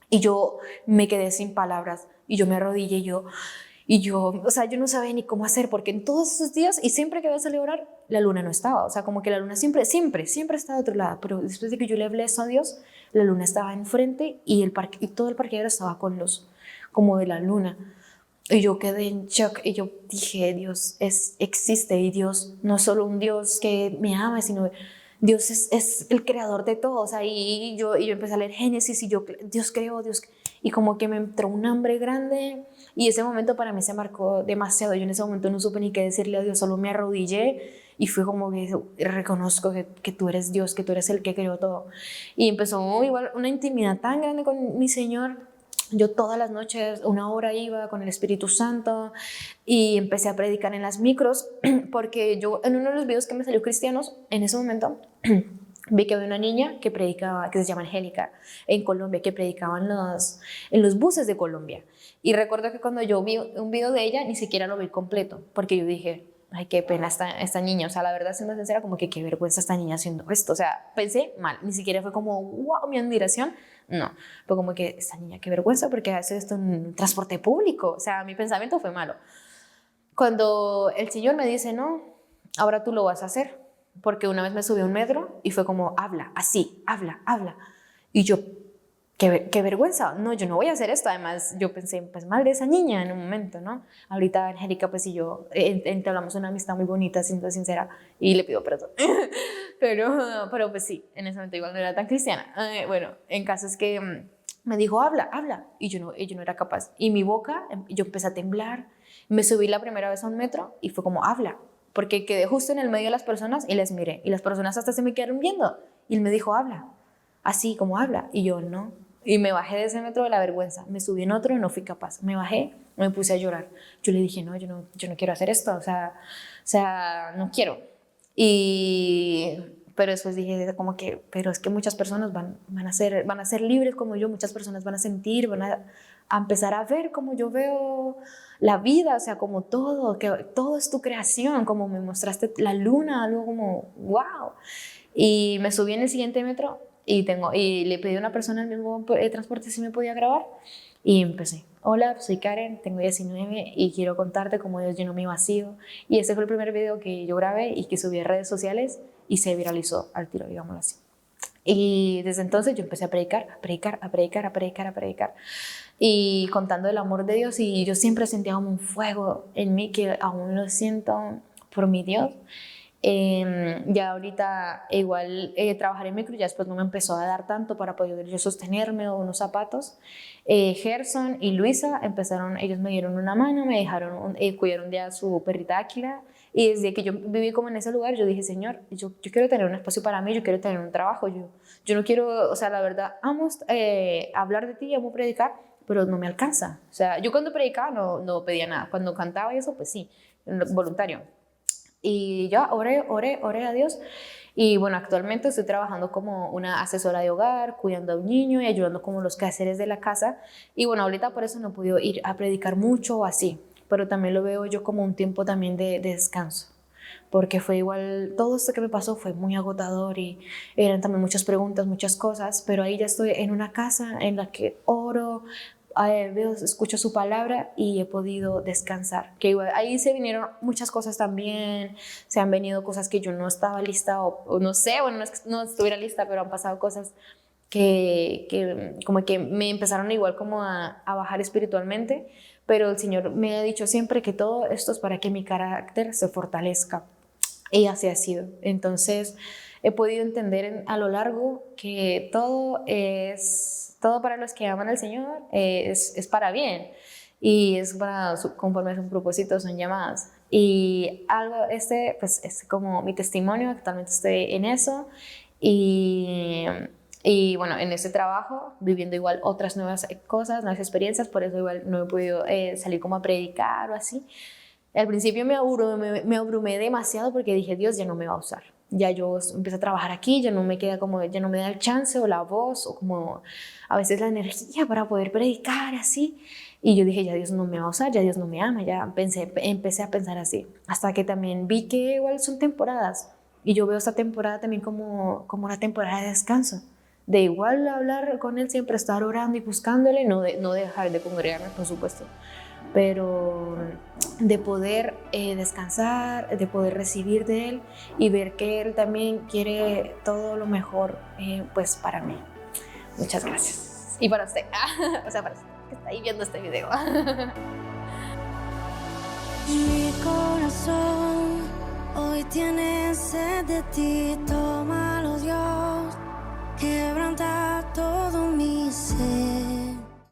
Y yo me quedé sin palabras y yo me arrodillé o sea, yo no sabía ni cómo hacer porque en todos esos días y siempre que iba a salir a orar, la luna no estaba. O sea, como que la luna siempre estaba a otro lado. Pero después de que yo le hablé eso a Dios, la luna estaba enfrente y todo el parqueadero estaba con luz, como de la luna. Y yo quedé en shock y yo dije, Dios existe y Dios no es solo un Dios que me ama, sino Dios es el creador de todo. O sea, y yo empecé a leer Génesis y Dios creó, y como que me entró un hambre grande y ese momento para mí se marcó demasiado. Yo en ese momento no supe ni qué decirle a Dios, solo me arrodillé y fue como que reconozco que tú eres Dios, que tú eres el que creó todo. Y empezó igual una intimidad tan grande con mi Señor. Yo todas las noches, 1 hora iba con el Espíritu Santo y empecé a predicar en las micros porque yo en uno de los videos que me salió cristianos, en ese momento vi que había una niña que predicaba, que se llama Angélica, en Colombia, que predicaba en los buses de Colombia. Y recuerdo que cuando yo vi un video de ella, ni siquiera lo vi completo, porque yo dije, ay, qué pena esta niña. O sea, la verdad, siendo sincera, como que qué vergüenza esta niña haciendo esto. O sea, pensé mal, ni siquiera fue como, wow, mi admiración. No, fue como que esta niña, qué vergüenza, porque hace esto en transporte público. O sea, mi pensamiento fue malo. Cuando el Señor me dice, no, ahora tú lo vas a hacer, porque una vez me subí a un metro y fue como, habla, así, habla. Y yo, qué vergüenza, no, yo no voy a hacer esto. Además, yo pensé, pues mal de esa niña en un momento, ¿no? Ahorita Angélica, pues y yo entablamos una amistad muy bonita, siendo sincera, y le pido perdón. pero pues sí, en ese momento igual no era tan cristiana. Bueno, en caso es que me dijo, habla, y yo no era capaz. Y mi boca, yo empecé a temblar, me subí la primera vez a un metro y fue como, habla, porque quedé justo en el medio de las personas y les miré, y las personas hasta se me quedaron viendo, y él me dijo, habla, así como habla, y yo no. Y me bajé de ese metro de la vergüenza, me subí en otro y no fui capaz, me bajé, me puse a llorar. Yo le dije, no, yo no quiero hacer esto, o sea, no quiero. Pero después dije como que, pero es que muchas personas van a ser libres como yo, muchas personas van a sentir, a empezar a ver como yo veo la vida, o sea, como todo, que todo es tu creación, como me mostraste la luna, algo como, wow. Y me subí en el siguiente metro y le pedí a una persona al mismo transporte si me podía grabar y empecé. Hola, soy Karen, tengo 19 y quiero contarte cómo Dios llenó mi vacío. Y ese fue el primer video que yo grabé y que subí a redes sociales y se viralizó al tiro, digámoslo así. Y desde entonces yo empecé a predicar y contando el amor de Dios, y yo siempre sentía como un fuego en mí que aún lo siento por mi Dios. Ya ahorita igual trabajar en micro ya después no me empezó a dar tanto para poder yo sostenerme o unos zapatos. Gerson y Luisa empezaron, ellos me dieron una mano, me dejaron, cuidaron de a su perrita Áquila, y desde que yo viví como en ese lugar yo dije, Señor, yo quiero tener un espacio para mí, yo quiero tener un trabajo, yo no quiero, o sea, la verdad, amo hablar de ti, amo predicar, pero no me alcanza. O sea, yo cuando predicaba no pedía nada, cuando cantaba y eso, pues sí, voluntario. Y ya oré a Dios. Y bueno, actualmente estoy trabajando como una asesora de hogar, cuidando a un niño y ayudando como los quehaceres de la casa. Y bueno, ahorita por eso no he podido ir a predicar mucho o así, pero también lo veo yo como un tiempo también de descanso, porque fue igual, todo esto que me pasó fue muy agotador y eran también muchas preguntas, muchas cosas, pero ahí ya estoy en una casa en la que oro, veo, escucho su palabra y he podido descansar. Que igual, ahí se vinieron muchas cosas también, se han venido cosas que yo no estaba lista o no sé, bueno, no es que no estuviera lista, pero han pasado cosas que como que me empezaron igual como a bajar espiritualmente, pero el Señor me ha dicho siempre que todo esto es para que mi carácter se fortalezca. Y así ha sido. Entonces, he podido entender a lo largo que todo para los que aman al Señor es para bien y es para, conforme a su propósito, son llamadas. Y algo, pues es como mi testimonio, actualmente estoy en eso y Y bueno, en ese trabajo, viviendo igual otras nuevas cosas, nuevas experiencias, por eso igual no he podido salir como a predicar o así. Al principio me abrumé demasiado porque dije, Dios ya no me va a usar. Ya yo empiezo a trabajar aquí, ya no me queda como, ya no me da el chance o la voz o como a veces la energía para poder predicar así. Y yo dije, ya Dios no me va a usar, ya Dios no me ama, ya empecé a pensar así. Hasta que también vi que igual son temporadas. Y yo veo esta temporada también como una temporada de descanso. De igual hablar con Él, siempre estar orando y buscándole, no dejar de congregarme, por supuesto, pero de poder descansar, de poder recibir de Él y ver que Él también quiere todo lo mejor pues para mí. Muchas gracias. Y para usted, o sea, para usted que está ahí viendo este video. Mi corazón hoy tiene sed de ti, tómalo Dios, quebranta todo mi ser.